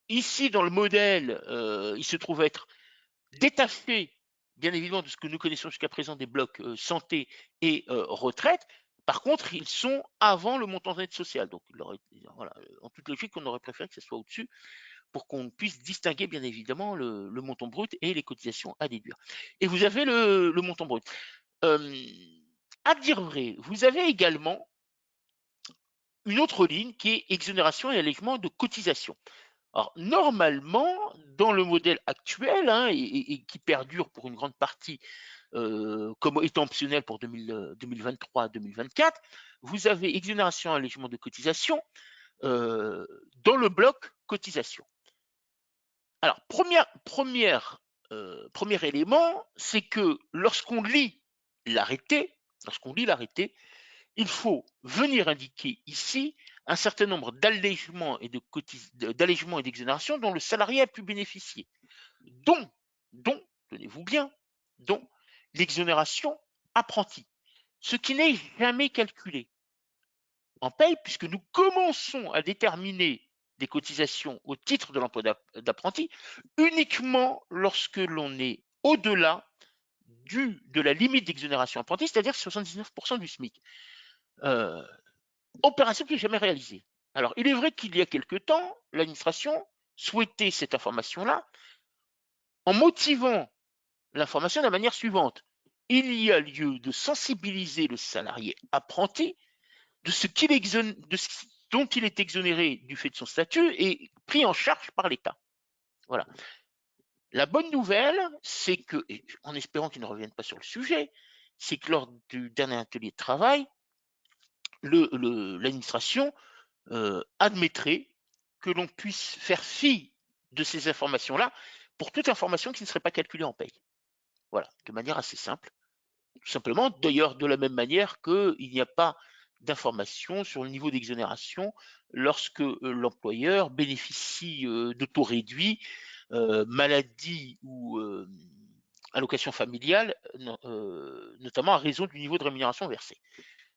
ici dans le modèle, il se trouve être détaché, bien évidemment, de ce que nous connaissons jusqu'à présent des blocs santé et retraite. Par contre, ils sont avant le montant net social. Donc, voilà, en toute logique, on aurait préféré que ce soit au-dessus pour qu'on puisse distinguer, bien évidemment, le montant brut et les cotisations à déduire. Et vous avez le montant brut. À dire vrai, vous avez également une autre ligne qui est exonération et allègement de cotisations. Alors, normalement, dans le modèle actuel, hein, et qui perdure pour une grande partie comme étant optionnel pour 2023-2024, vous avez exonération et allègement de cotisations dans le bloc cotisation. Alors, premier élément, c'est que lorsqu'on lit l'arrêté, il faut venir indiquer ici un certain nombre d'allègements et d'exonérations dont le salarié a pu bénéficier, dont, tenez-vous bien, dont l'exonération apprenti, ce qui n'est jamais calculé en paye puisque nous commençons à déterminer des cotisations au titre de l'emploi d'apprenti uniquement lorsque l'on est au-delà de la limite d'exonération apprenti, c'est-à-dire 79% du SMIC. Opération qui n'est jamais réalisée. Alors, il est vrai qu'il y a quelque temps, l'administration souhaitait cette information-là en motivant l'information de la manière suivante. Il y a lieu de sensibiliser le salarié apprenti de ce dont il est exonéré du fait de son statut et pris en charge par l'État. Voilà. La bonne nouvelle, c'est que, en espérant qu'il ne revienne pas sur le sujet, c'est que lors du dernier atelier de travail, l'administration admettrait que l'on puisse faire fi de ces informations-là pour toute information qui ne serait pas calculée en paye. Voilà, de manière assez simple. Tout simplement, d'ailleurs, de la même manière qu'il n'y a pas d'informations sur le niveau d'exonération lorsque l'employeur bénéficie de taux réduits, maladie ou allocation familiale, notamment à raison du niveau de rémunération versé.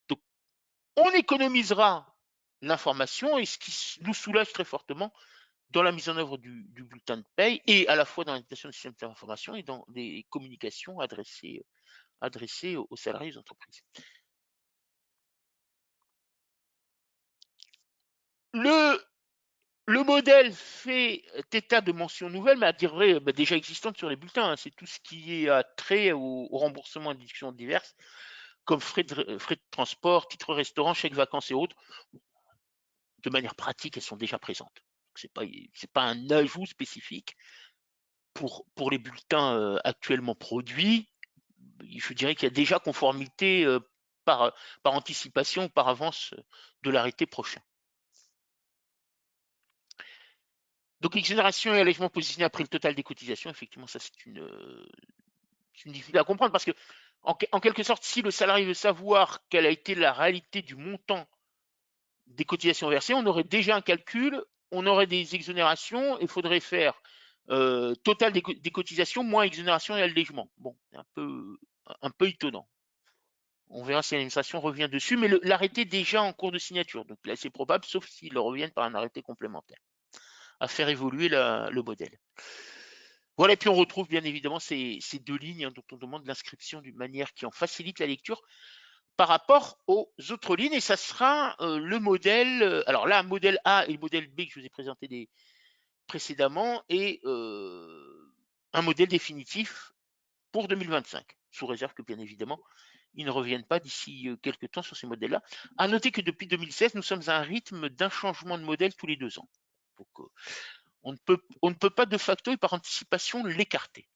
Donc, on économisera l'information et ce qui nous soulage très fortement dans la mise en œuvre du bulletin de paye et à la fois dans l'adaptation du système d'information et dans les communications adressées aux salariés des entreprises. Le modèle fait état de mentions nouvelles, mais à dire vrai, déjà existantes sur les bulletins. Hein. C'est tout ce qui est trait au remboursement de déductions diverses, comme frais de transport, titres restaurant, chèques vacances et autres. De manière pratique, elles sont déjà présentes. Ce n'est pas un ajout spécifique pour les bulletins actuellement produits. Je dirais qu'il y a déjà conformité par anticipation, par avance de l'arrêté prochain. Donc, exonération et allègement positionné après le total des cotisations, effectivement, ça c'est une difficulté à comprendre parce que, en quelque sorte, si le salarié veut savoir quelle a été la réalité du montant des cotisations versées, on aurait déjà un calcul, on aurait des exonérations, il faudrait faire total des cotisations moins exonération et allègement. Bon, c'est un peu étonnant. On verra si l'administration revient dessus, mais l'arrêté est déjà en cours de signature, donc là c'est probable, sauf s'ils reviennent par un arrêté complémentaire, à faire évoluer le modèle. Voilà, et puis on retrouve bien évidemment ces deux lignes dont on demande l'inscription d'une manière qui en facilite la lecture par rapport aux autres lignes, et ça sera le modèle, alors là, modèle A et le modèle B que je vous ai présenté précédemment, et un modèle définitif pour 2025, sous réserve que bien évidemment, ils ne reviennent pas d'ici quelques temps sur ces modèles-là. À noter que depuis 2016, nous sommes à un rythme d'un changement de modèle tous les 2 ans. Donc, on ne peut pas de facto et par anticipation l'écarter.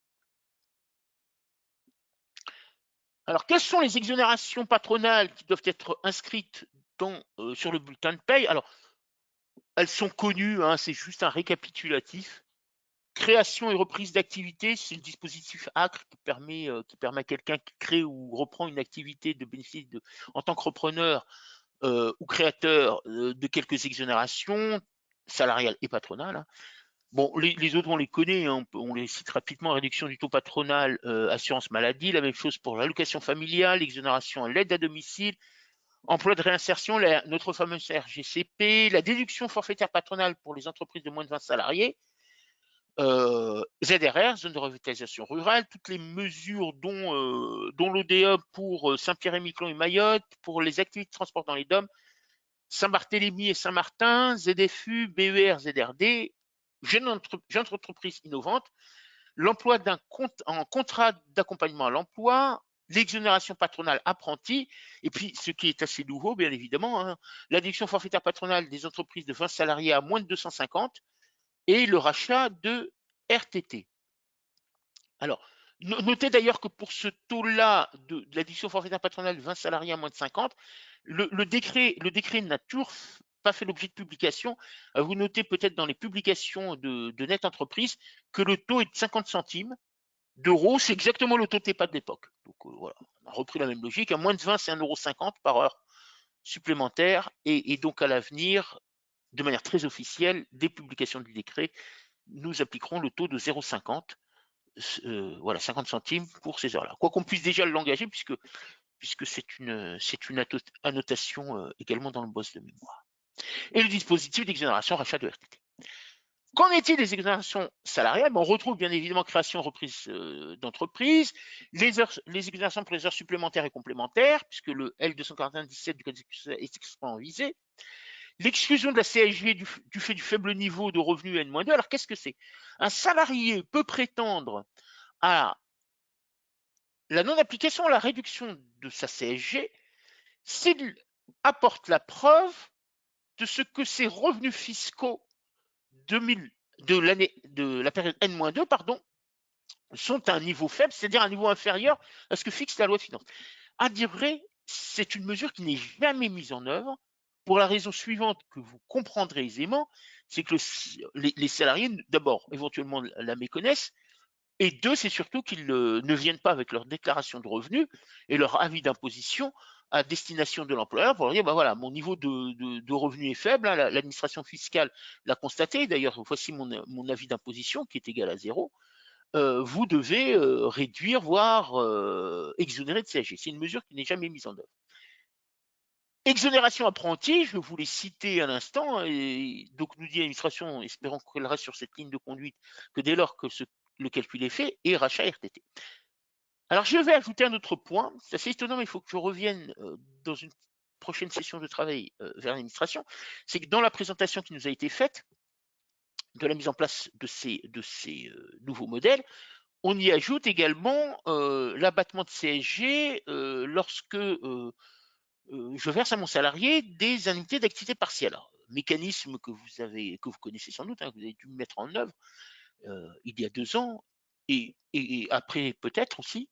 Alors, quelles sont les exonérations patronales qui doivent être inscrites sur le bulletin de paye? Alors, elles sont connues, hein, c'est juste un récapitulatif. Création et reprise d'activité, c'est le dispositif ACRE qui permet à quelqu'un qui crée ou reprend une activité de bénéficier en tant que repreneur ou créateur de quelques exonérations salariales et patronales. Hein. Bon, les autres, on les connaît, hein, on les cite rapidement, réduction du taux patronal, assurance maladie, la même chose pour l'allocation familiale, exonération à l'aide à domicile, emploi de réinsertion, notre fameuse RGCP, la déduction forfaitaire patronale pour les entreprises de moins de 20 salariés, ZRR, zone de revitalisation rurale, toutes les mesures dont l'ODE pour Saint-Pierre-et-Miquelon et Mayotte, pour les activités de transport dans les DOM, Saint-Barthélemy et Saint-Martin, ZFU, BER, ZRD, jeune entreprise innovante, l'emploi en contrat d'accompagnement à l'emploi, l'exonération patronale apprenti, et puis ce qui est assez nouveau, bien évidemment, hein, la déduction forfaitaire patronale des entreprises de 20 salariés à moins de 250 et le rachat de RTT. Alors, notez d'ailleurs que pour ce taux-là de l'addition forfaitaire patronale de 20 salariés à moins de 50, le décret n'a toujours pas fait l'objet de publication. Vous notez peut-être dans les publications de Net Entreprise que le taux est de 50 centimes d'euros. C'est exactement le taux de TEPA de l'époque. Donc voilà, on a repris la même logique. À moins de 20, c'est 1,50 € par heure supplémentaire. Et donc à l'avenir, de manière très officielle, des publications du décret, nous appliquerons le taux de 0,50 voilà, 50 centimes pour ces heures-là. Quoi qu'on puisse déjà l'engager, puisque c'est une annotation également dans le boss de mémoire. Et le dispositif d'exonération rachat de RTT. Qu'en est-il des exonérations salariales? On retrouve bien évidemment création et reprise d'entreprise, les exonérations pour les heures supplémentaires et complémentaires, puisque le L241-17 du Code est extrêmement visé, L'exclusion de la CSG du fait du faible niveau de revenu N-2, alors qu'est-ce que c'est? Un salarié peut prétendre à la non-application à la réduction de sa CSG s'il apporte la preuve de ce que ses revenus fiscaux de la période N-2 sont à un niveau faible, c'est-à-dire un niveau inférieur à ce que fixe la loi de finances. À dire vrai, c'est une mesure qui n'est jamais mise en œuvre pour la raison suivante que vous comprendrez aisément, c'est que les salariés, d'abord, éventuellement la méconnaissent, et deux, c'est surtout qu'ils ne viennent pas avec leur déclaration de revenus et leur avis d'imposition à destination de l'employeur pour leur dire, bah voilà, mon niveau de revenu est faible, hein, l'administration fiscale l'a constaté, d'ailleurs, voici mon avis d'imposition qui est égal à 0. Vous devez réduire, voire exonérer de CSG. C'est une mesure qui n'est jamais mise en œuvre. Exonération apprentie, je vous l'ai cité à l'instant, et donc nous dit l'administration, espérons qu'elle reste sur cette ligne de conduite, que dès lors que le calcul est fait, et rachat RTT. Alors je vais ajouter un autre point, c'est assez étonnant, mais il faut que je revienne dans une prochaine session de travail vers l'administration, c'est que dans la présentation qui nous a été faite, de la mise en place de ces nouveaux modèles, on y ajoute également l'abattement de CSG lorsque je verse à mon salarié des indemnités d'activité partielle. Alors, mécanisme que vous connaissez sans doute, hein, que vous avez dû mettre en œuvre il y a 2 ans et après peut-être aussi.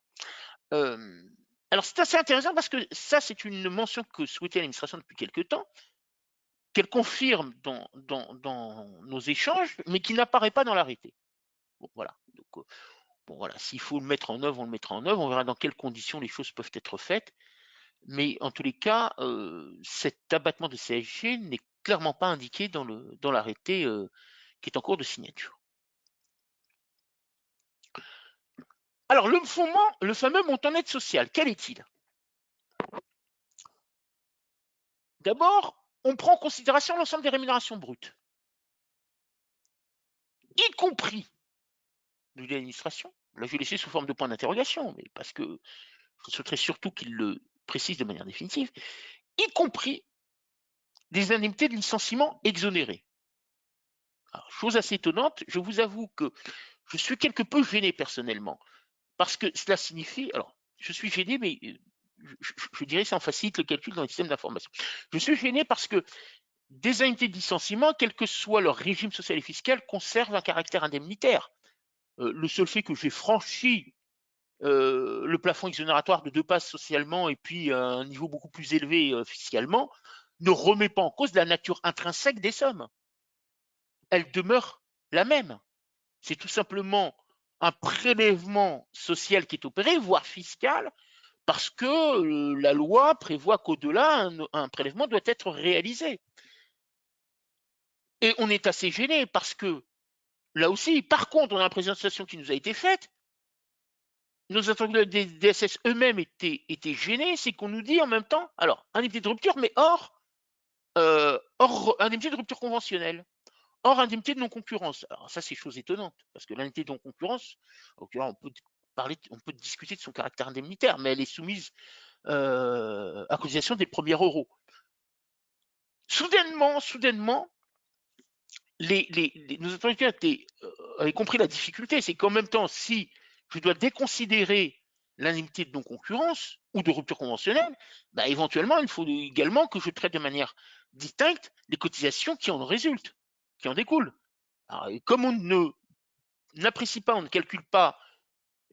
Alors c'est assez intéressant parce que ça c'est une mention que souhaitait l'administration depuis quelque temps, qu'elle confirme dans nos échanges, mais qui n'apparaît pas dans l'arrêté. Bon, voilà. Donc, bon, voilà, s'il faut le mettre en œuvre, on le mettra en œuvre. On verra dans quelles conditions les choses peuvent être faites. Mais en tous les cas, cet abattement de CSG n'est clairement pas indiqué dans l'arrêté qui est en cours de signature. Alors, le fameux montant net social, quel est-il? D'abord, on prend en considération l'ensemble des rémunérations brutes, y compris de l'administration. Là, je vais laisser sous forme de point d'interrogation, mais parce que je souhaiterais surtout qu'il le précise de manière définitive, y compris des indemnités de licenciement exonérées. Alors, chose assez étonnante, je vous avoue que je suis quelque peu gêné personnellement, parce que cela signifie, alors je suis gêné, mais je dirais ça en facilite le calcul dans les systèmes d'information. Je suis gêné parce que des indemnités de licenciement, quel que soit leur régime social et fiscal, conservent un caractère indemnitaire. Le seul fait que j'ai franchi le plafond exonératoire de 2 passes socialement et puis à un niveau beaucoup plus élevé fiscalement ne remet pas en cause la nature intrinsèque des sommes. Elle demeure la même. C'est tout simplement un prélèvement social qui est opéré, voire fiscal, parce que la loi prévoit qu'au-delà, un prélèvement doit être réalisé. Et on est assez gêné parce que, là aussi, par contre, dans la présentation qui nous a été faite, nos interlocuteurs des DSS eux-mêmes étaient gênés, c'est qu'on nous dit en même temps, alors, indemnité de rupture, mais hors indemnité de rupture conventionnelle. Hors indemnité de non-concurrence. Alors ça, c'est chose étonnante, parce que l'indemnité de non-concurrence, on peut discuter de son caractère indemnitaire, mais elle est soumise à cotisation des premiers euros. Soudainement, nos autorités avaient compris la difficulté, c'est qu'en même temps, si je dois déconsidérer l'indemnité de non-concurrence ou de rupture conventionnelle, bah, éventuellement, il faut également que je traite de manière distincte les cotisations qui en résultent, qui en découlent. Alors, comme on n'apprécie pas, on ne calcule pas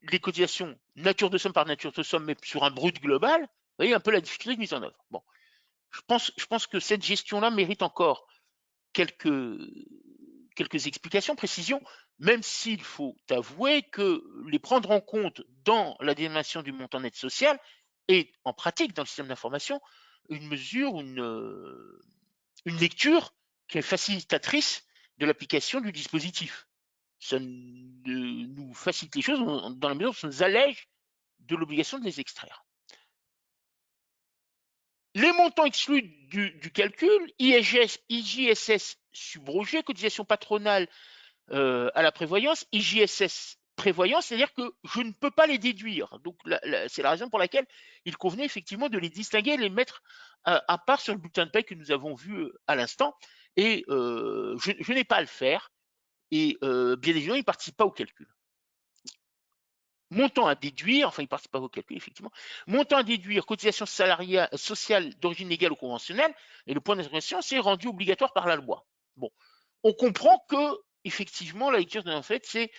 les cotisations nature de somme par nature de somme, mais sur un brut global, vous voyez un peu la difficulté de mise en œuvre. Bon, je pense que cette gestion-là mérite encore quelques explications, précisions, même s'il faut avouer que les prendre en compte dans la détermination du montant net social est en pratique dans le système d'information une mesure, une lecture qui est facilitatrice de l'application du dispositif. Ça nous facilite les choses dans la mesure où ça nous allège de l'obligation de les extraire. Les montants exclus du calcul, IJSS subrogé, cotisation patronale à la prévoyance, IJSS prévoyants, c'est-à-dire que je ne peux pas les déduire. Donc, c'est la raison pour laquelle il convenait effectivement de les distinguer et les mettre à part sur le bulletin de paie que nous avons vu à l'instant. Et je n'ai pas à le faire. Et bien évidemment, il ne participe pas au calcul. Montant à déduire, enfin, il ne participe pas au calcul, effectivement. Montant à déduire, cotisation salariale, sociale d'origine légale ou conventionnelle. Et le point d'interrogation, c'est rendu obligatoire par la loi. Bon, on comprend que, effectivement, la lecture de en fait, c'est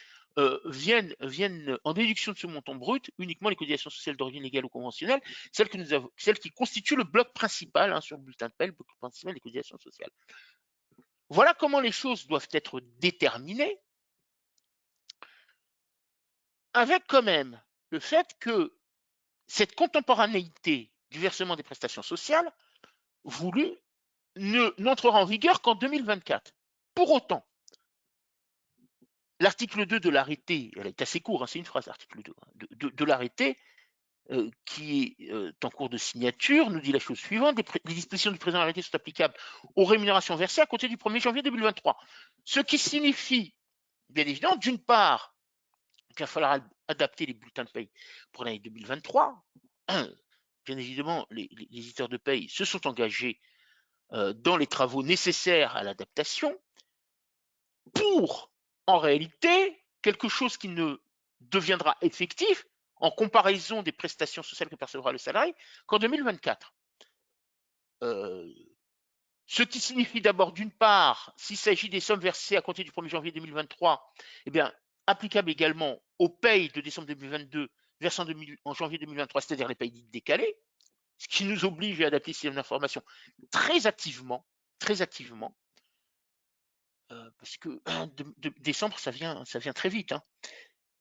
viennent en déduction de ce montant brut uniquement les cotisations sociales d'origine légale ou conventionnelle, celles qui constituent le bloc principal hein, sur le bulletin de paie, le bloc principal des cotisations sociales. Voilà comment les choses doivent être déterminées, avec quand même le fait que cette contemporanéité du versement des prestations sociales voulue n'entrera en vigueur qu'en 2024. Pour autant, l'article 2 de l'arrêté, elle est assez courte, hein, c'est une phrase, l'article 2 de l'arrêté, qui est en cours de signature, nous dit la chose suivante, les dispositions du présent arrêté sont applicables aux rémunérations versées à compter du 1er janvier 2023. Ce qui signifie, bien évidemment, d'une part, qu'il va falloir adapter les bulletins de paye pour l'année 2023. Bien évidemment, les éditeurs de paye se sont engagés dans les travaux nécessaires à l'adaptation pour, en réalité, quelque chose qui ne deviendra effectif en comparaison des prestations sociales que percevra le salarié qu'en 2024. Ce qui signifie d'abord, d'une part, s'il s'agit des sommes versées à compter du 1er janvier 2023, eh bien, applicable également aux payes de décembre 2022 versant en janvier 2023, c'est-à-dire les payes dites décalées, ce qui nous oblige à adapter le système d'information très activement, parce que décembre, ça vient très vite, hein,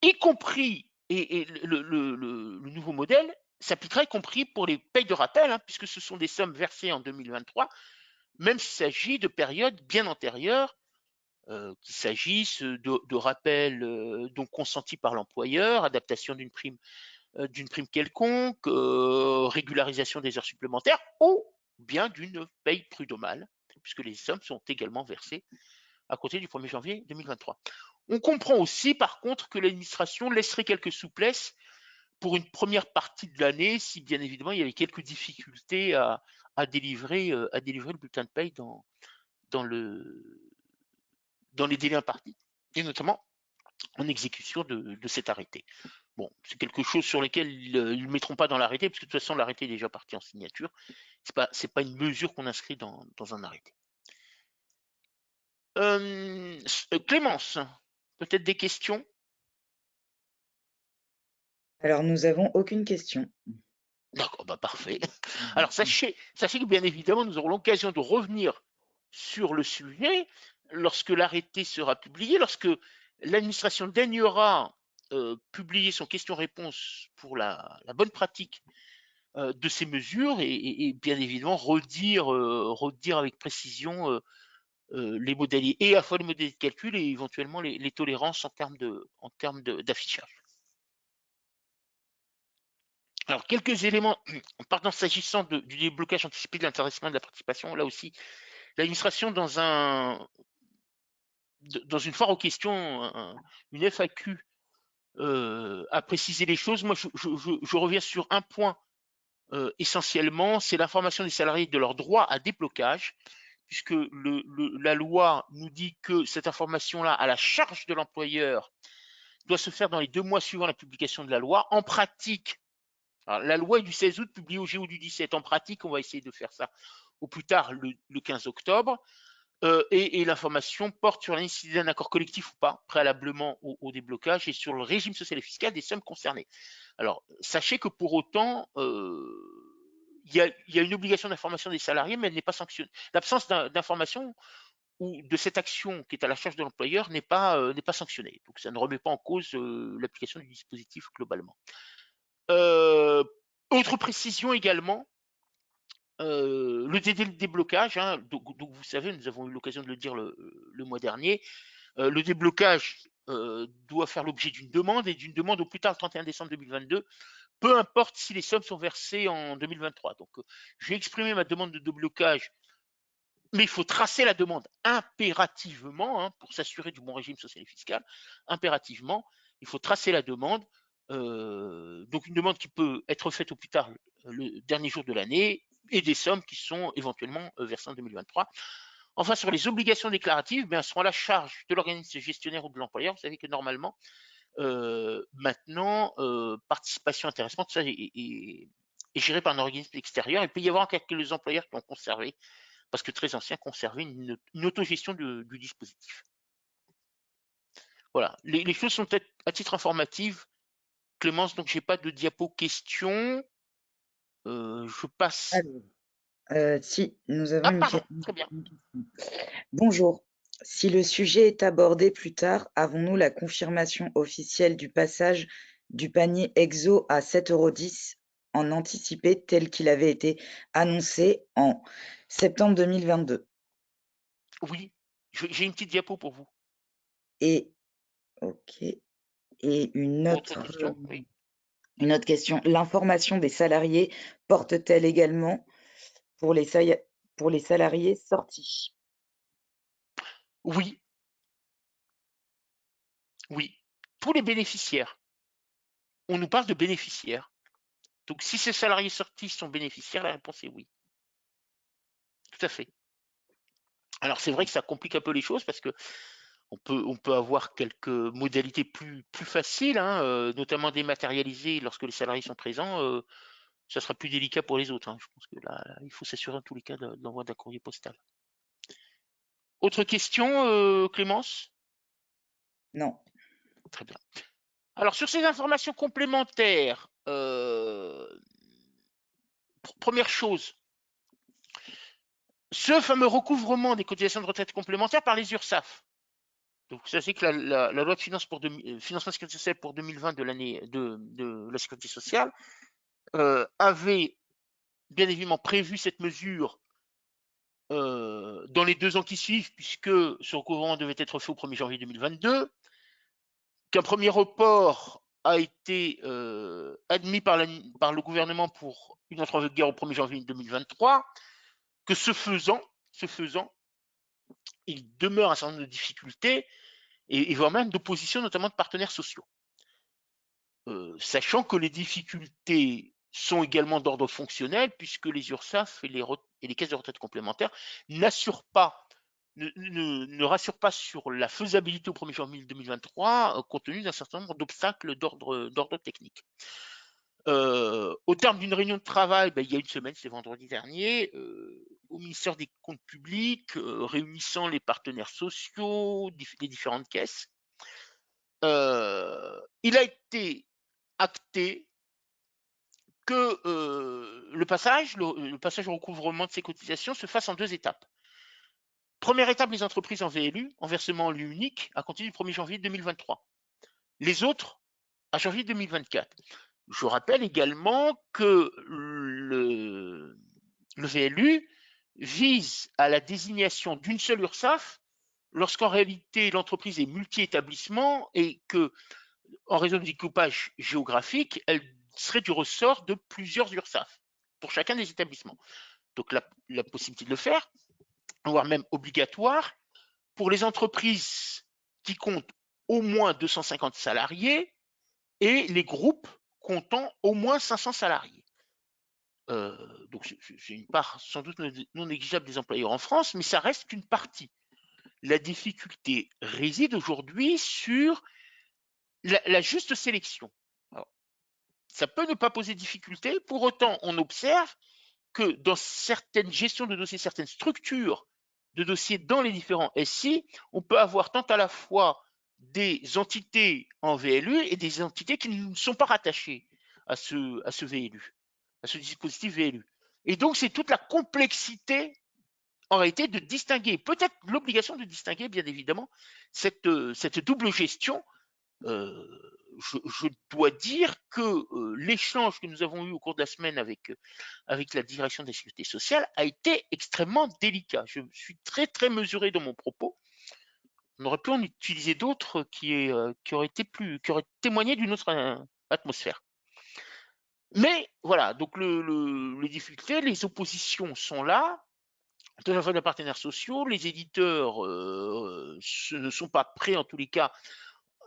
y compris, et le nouveau modèle s'appliquera y compris pour les payes de rappel, hein, puisque ce sont des sommes versées en 2023, même s'il s'agit de périodes bien antérieures, qu'il s'agisse de rappels donc consentis par l'employeur, adaptation d'une prime quelconque, régularisation des heures supplémentaires ou bien d'une paye prud'homale, puisque les sommes sont également versées à compter du 1er janvier 2023. On comprend aussi, par contre, que l'administration laisserait quelques souplesses pour une première partie de l'année, si bien évidemment il y avait quelques difficultés à délivrer le bulletin de paye dans les délais impartis, et notamment en exécution de cet arrêté. Bon, c'est quelque chose sur lequel ils ne mettront pas dans l'arrêté, parce que de toute façon, l'arrêté est déjà parti en signature. C'est pas une mesure qu'on inscrit dans un arrêté. Clémence, peut-être des questions? Alors, nous avons aucune question. D'accord, bah parfait. Alors, sachez que bien évidemment, nous aurons l'occasion de revenir sur le sujet lorsque l'arrêté sera publié, lorsque l'administration daignera publier son question-réponse pour la bonne pratique de ces mesures et bien évidemment redire avec précision les modalités, et à la fois les modalités de calcul et éventuellement les tolérances en termes d'affichage. Alors, quelques éléments, pardon, s'agissant du déblocage anticipé de l'intéressement et de la participation, là aussi, l'administration, dans une foire aux questions, une FAQ, a précisé les choses. Moi, je reviens sur un point essentiellement, c'est l'information des salariés de leur droit à déblocage, puisque la loi nous dit que cette information-là, à la charge de l'employeur, doit se faire dans les 2 mois suivant la publication de la loi. En pratique, alors, la loi est du 16 août, publiée au GO du 17. En pratique, on va essayer de faire ça au plus tard le 15 octobre. Et l'information porte sur la nécessité d'un accord collectif ou pas, préalablement au déblocage, et sur le régime social et fiscal des sommes concernées. Alors, sachez que pour autant, il y a une obligation d'information des salariés, mais elle n'est pas sanctionnée. L'absence d'information ou de cette action qui est à la charge de l'employeur n'est pas sanctionnée. Donc, ça ne remet pas en cause l'application du dispositif globalement. Autre précision également, le délai de déblocage, hein, donc vous savez, nous avons eu l'occasion de le dire le mois dernier, le déblocage doit faire l'objet d'une demande, et d'une demande au plus tard le 31 décembre 2022, peu importe si les sommes sont versées en 2023. Donc, j'ai exprimé ma demande de déblocage, mais il faut tracer la demande impérativement, hein, pour s'assurer du bon régime social et fiscal, impérativement, il faut tracer la demande. Donc une demande qui peut être faite au plus tard le dernier jour de l'année et des sommes qui sont éventuellement versées en 2023. Enfin, sur les obligations déclaratives, elles seront à la charge de l'organisme gestionnaire ou de l'employeur. Vous savez que normalement, maintenant, participation, intéressement, tout ça est géré par un organisme extérieur. Il peut y avoir quelques employeurs qui ont conservé, parce que très anciens, conservé une autogestion du dispositif. Voilà, les choses sont peut-être à titre informatif. Clémence, donc j'ai pas de diapo question. Je passe. Si, nous avons Ah, pardon, très bien. une question. Bonjour. Si le sujet est abordé plus tard, avons-nous la confirmation officielle du passage du panier EXO à 7,10 € en anticipé tel qu'il avait été annoncé en septembre 2022? Oui, j'ai une petite diapo pour vous. Et OK. Et Autre question, oui. une autre question. L'information des salariés porte-t-elle également pour pour les salariés sortis? Oui, oui. Tous les bénéficiaires. On nous parle de bénéficiaires. Donc si ces salariés sortis sont bénéficiaires, la réponse est oui. Tout à fait. Alors c'est vrai que ça complique un peu les choses parce que on peut avoir quelques modalités plus faciles, hein, notamment dématérialisées lorsque les salariés sont présents. Ça sera plus délicat pour les autres, hein. Je pense que là, il faut s'assurer en tous les cas de l'envoi d'un courrier postal. Autre question, Clémence? Non. Très bien. Alors sur ces informations complémentaires, première chose, ce fameux recouvrement des cotisations de retraite complémentaires par les URSSAF. Donc sachez que la loi de finances pour financement sécurité sociale pour 2020 de l'année de la sécurité sociale avait bien évidemment prévu cette mesure dans les 2 ans qui suivent, puisque ce recouvrement devait être fait au 1er janvier 2022, qu'un premier report a été admis par le gouvernement pour une entrée en vigueur au 1er janvier 2023, que ce faisant, il demeure un certain nombre de difficultés et voire même d'opposition, notamment de partenaires sociaux. Sachant que les difficultés sont également d'ordre fonctionnel, puisque les URSSAF et les caisses de retraite complémentaires n'assurent pas, ne rassurent pas sur la faisabilité au 1er janvier 2023, compte tenu d'un certain nombre d'obstacles d'ordre technique. Au terme d'une réunion de travail, il y a une semaine, c'est vendredi dernier, au ministère des Comptes publics, réunissant les partenaires sociaux, les différentes caisses, il a été acté que le passage au recouvrement de ces cotisations se fasse en 2 étapes. Première étape, les entreprises en VLU, en versement en lieu unique, à compter du 1er janvier 2023. Les autres, à janvier 2024. Je rappelle également que le VLU vise à la désignation d'une seule URSSAF lorsqu'en réalité l'entreprise est multi-établissement et que, en raison du découpage géographique, elle serait du ressort de plusieurs URSSAF pour chacun des établissements. Donc la possibilité de le faire, voire même obligatoire, pour les entreprises qui comptent au moins 250 salariés et les groupes comptant au moins 500 salariés. Donc c'est une part sans doute non négligeable des employeurs en France, mais ça reste qu'une partie. La difficulté réside aujourd'hui sur la juste sélection. Alors, ça peut ne pas poser de difficulté, pour autant on observe que dans certaines gestions de dossiers, certaines structures de dossiers dans les différents SI, on peut avoir tant à la fois des entités en VLU et des entités qui ne sont pas rattachées à ce VLU, à ce dispositif VLU. Et donc, c'est toute la complexité, en réalité, de distinguer, peut-être l'obligation de distinguer, bien évidemment, cette double gestion. Je dois dire que l'échange que nous avons eu au cours de la semaine avec la direction de la sécurité sociale a été extrêmement délicat. Je suis très très mesuré dans mon propos. On aurait pu en utiliser d'autres qui auraient témoigné d'une autre atmosphère. Mais voilà, donc les difficultés, les oppositions sont là. De la fois des partenaires sociaux, les éditeurs ne sont pas prêts en tous les cas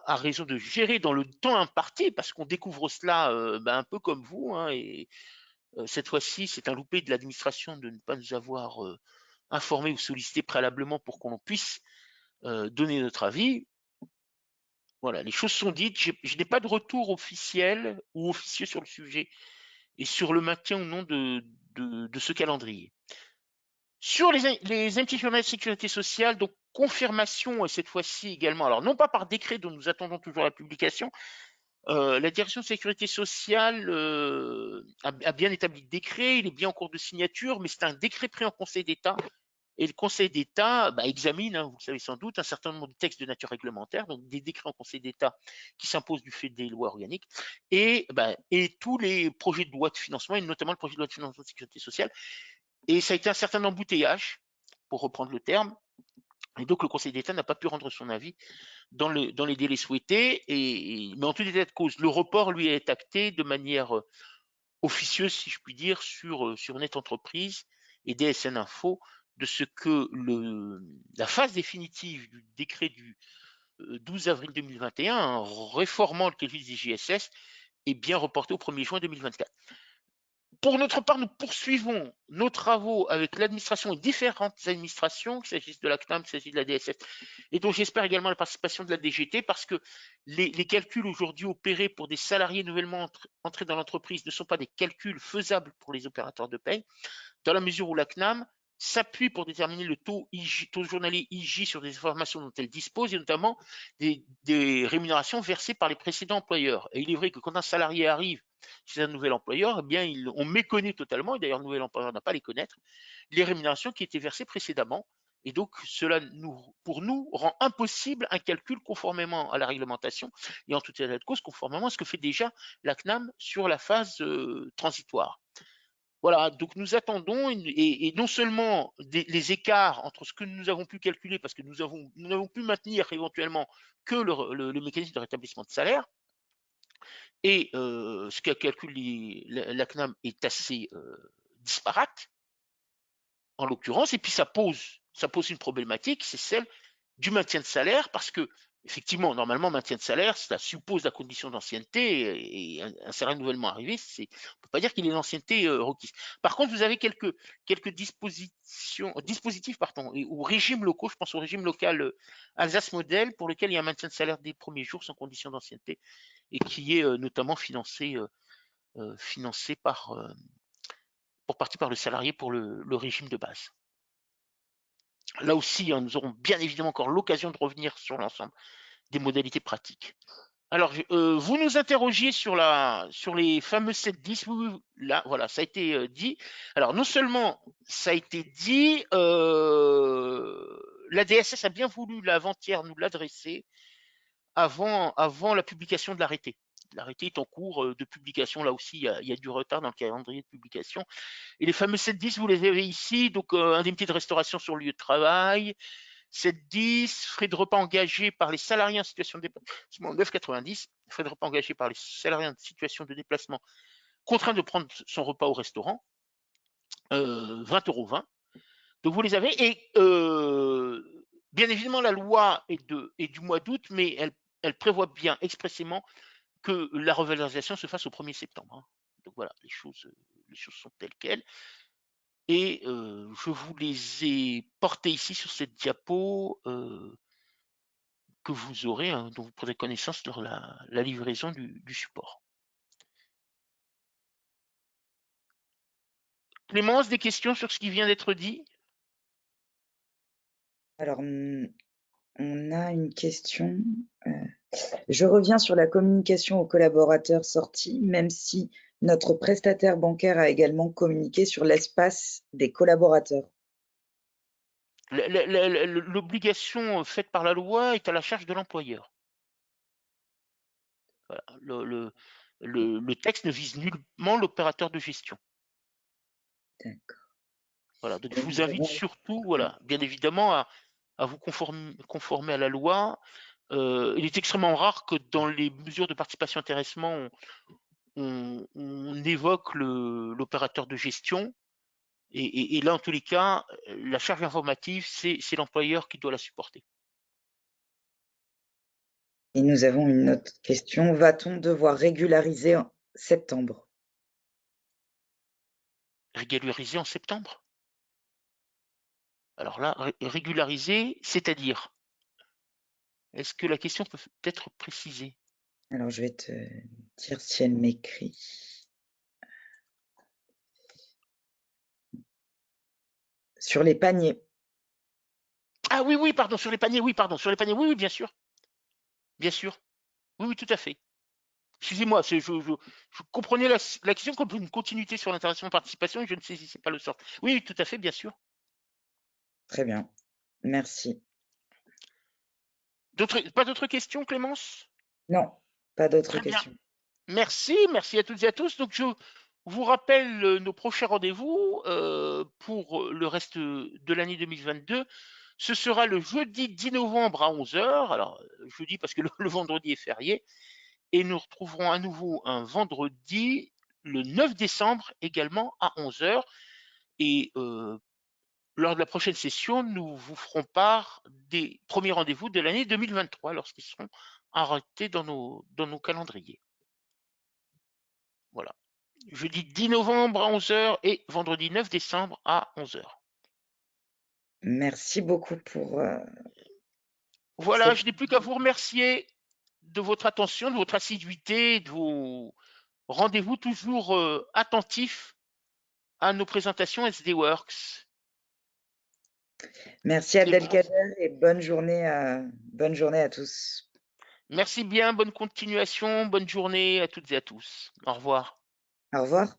a raison de gérer dans le temps imparti, parce qu'on découvre cela un peu comme vous, hein, et cette fois-ci, c'est un loupé de l'administration de ne pas nous avoir informés ou sollicités préalablement pour qu'on puisse donner notre avis. Voilà, les choses sont dites. Je n'ai pas de retour officiel ou officieux sur le sujet et sur le maintien ou non de ce calendrier. Sur les institutionnels de sécurité sociale, donc confirmation cette fois-ci également, alors non pas par décret dont nous attendons toujours la publication, la direction de sécurité sociale a bien établi le décret, il est bien en cours de signature, mais c'est un décret pris en Conseil d'État. Et le Conseil d'État examine, hein, vous le savez sans doute, un certain nombre de textes de nature réglementaire, donc des décrets en Conseil d'État qui s'imposent du fait des lois organiques, et tous les projets de loi de financement, et notamment le projet de loi de financement de la sécurité sociale. Et ça a été un certain embouteillage, pour reprendre le terme, et donc le Conseil d'État n'a pas pu rendre son avis dans les délais souhaités, mais en tout état de cause, le report lui est acté de manière officieuse, si je puis dire, sur Net Entreprise et DSN Info, de ce que la phase définitive du décret du 12 avril 2021, réformant le calcul des IGSS, est bien reporté au 1er juin 2024. Pour notre part, nous poursuivons nos travaux avec l'administration et différentes administrations, qu'il s'agisse de la CNAM, qu'il s'agisse de la DSS, et dont j'espère également la participation de la DGT, parce que les calculs aujourd'hui opérés pour des salariés nouvellement entrés dans l'entreprise ne sont pas des calculs faisables pour les opérateurs de paie, dans la mesure où la CNAM s'appuie pour déterminer le taux journalier IJ sur des informations dont elle dispose, et notamment des rémunérations versées par les précédents employeurs. Et il est vrai que quand un salarié arrive chez un nouvel employeur, eh bien, on méconnaît totalement, et d'ailleurs le nouvel employeur n'a pas à les connaître, les rémunérations qui étaient versées précédemment. Et donc, cela pour nous rend impossible un calcul conformément à la réglementation et en tout état de cause conformément à ce que fait déjà la CNAM sur la phase transitoire. Voilà, donc nous attendons, et non seulement les écarts entre ce que nous avons pu calculer, parce que nous n'avons pu maintenir éventuellement que le mécanisme de rétablissement de salaire, et ce qu'a calculé la CNAM est assez disparate, en l'occurrence, et puis ça pose une problématique, c'est celle du maintien de salaire, parce que effectivement, normalement, maintien de salaire, ça suppose la condition d'ancienneté, et un salaire nouvellement arrivé, on ne peut pas dire qu'il est l'ancienneté requise. Par contre, vous avez quelques dispositifs ou régimes locaux, je pense au régime local Alsace Modèle, pour lequel il y a un maintien de salaire des premiers jours sans condition d'ancienneté, et qui est notamment financé pour partie par le salarié pour le régime de base. Là aussi, hein, nous aurons bien évidemment encore l'occasion de revenir sur l'ensemble des modalités pratiques. Alors, vous nous interrogiez sur les fameux 7-10. Là, voilà, ça a été dit. Alors, non seulement ça a été dit, la DSS a bien voulu l'avant-hier nous l'adresser avant la publication de l'arrêté. L'arrêté est en cours de publication. Là aussi, il y a du retard dans le calendrier de publication. Et les fameux 7-10, vous les avez ici. Donc, indemnité de restauration sur le lieu de travail, 7,10, frais de repas engagés par les salariés en situation de déplacement 9,90, frais de repas engagés par les salariés en situation de déplacement contraints de prendre son repas au restaurant, 20,20 €. Donc vous les avez, et bien évidemment la loi est du mois d'août, mais elle prévoit bien expressément que la revalorisation se fasse au 1er septembre. Hein. Donc voilà, les choses sont telles quelles. Et je vous les ai portées ici sur cette diapo que vous aurez, hein, dont vous prendrez connaissance lors de la livraison du support. Clémence, des questions sur ce qui vient d'être dit? Alors, on a une question. Je reviens sur la communication aux collaborateurs sortis, même si notre prestataire bancaire a également communiqué sur l'espace des collaborateurs. L'obligation faite par la loi est à la charge de l'employeur. Voilà. Le texte ne vise nullement l'opérateur de gestion. D'accord. Voilà. Donc je Et vous nous invite avons... surtout, voilà, bien évidemment, à vous conformer à la loi. Il est extrêmement rare que dans les mesures de participation intéressement, on évoque l'opérateur de gestion. Et là, en tous les cas, la charge informative, c'est l'employeur qui doit la supporter. Et nous avons une autre question. Va-t-on devoir régulariser en septembre? Régulariser en septembre? Alors là, régulariser, c'est-à-dire, est-ce que la question peut être précisée? Alors, je vais te dire si elle m'écrit. Sur les paniers. Ah oui, oui, pardon, sur les paniers, oui, pardon, sur les paniers, oui, oui, bien sûr, bien sûr. Oui, oui, tout à fait. Excusez-moi, je comprenais la question comme une continuité sur l'interaction participation et je ne saisissais pas le sort. Oui, oui, tout à fait, bien sûr. Très bien. Merci. Pas d'autres questions, Clémence? Non, pas d'autres Très bien. questions. Merci, merci à toutes et à tous. Donc, je vous rappelle nos prochains rendez-vous pour le reste de l'année 2022. Ce sera le jeudi 10 novembre à 11 heures. Alors, jeudi parce que le vendredi est férié. Et nous retrouverons à nouveau un vendredi, le 9 décembre, également à 11 heures. Et lors de la prochaine session, nous vous ferons part des premiers rendez-vous de l'année 2023 lorsqu'ils seront arrêtés dans nos calendriers. Voilà. Jeudi 10 novembre à 11 heures et vendredi 9 décembre à 11 heures. Merci beaucoup pour Voilà, cette... je n'ai plus qu'à vous remercier de votre attention, de votre assiduité, de vos rendez-vous toujours attentifs à nos présentations SD Works. Merci Clémence. Abdelkader et bonne journée à tous. Merci bien, bonne continuation, bonne journée à toutes et à tous. Au revoir. Au revoir.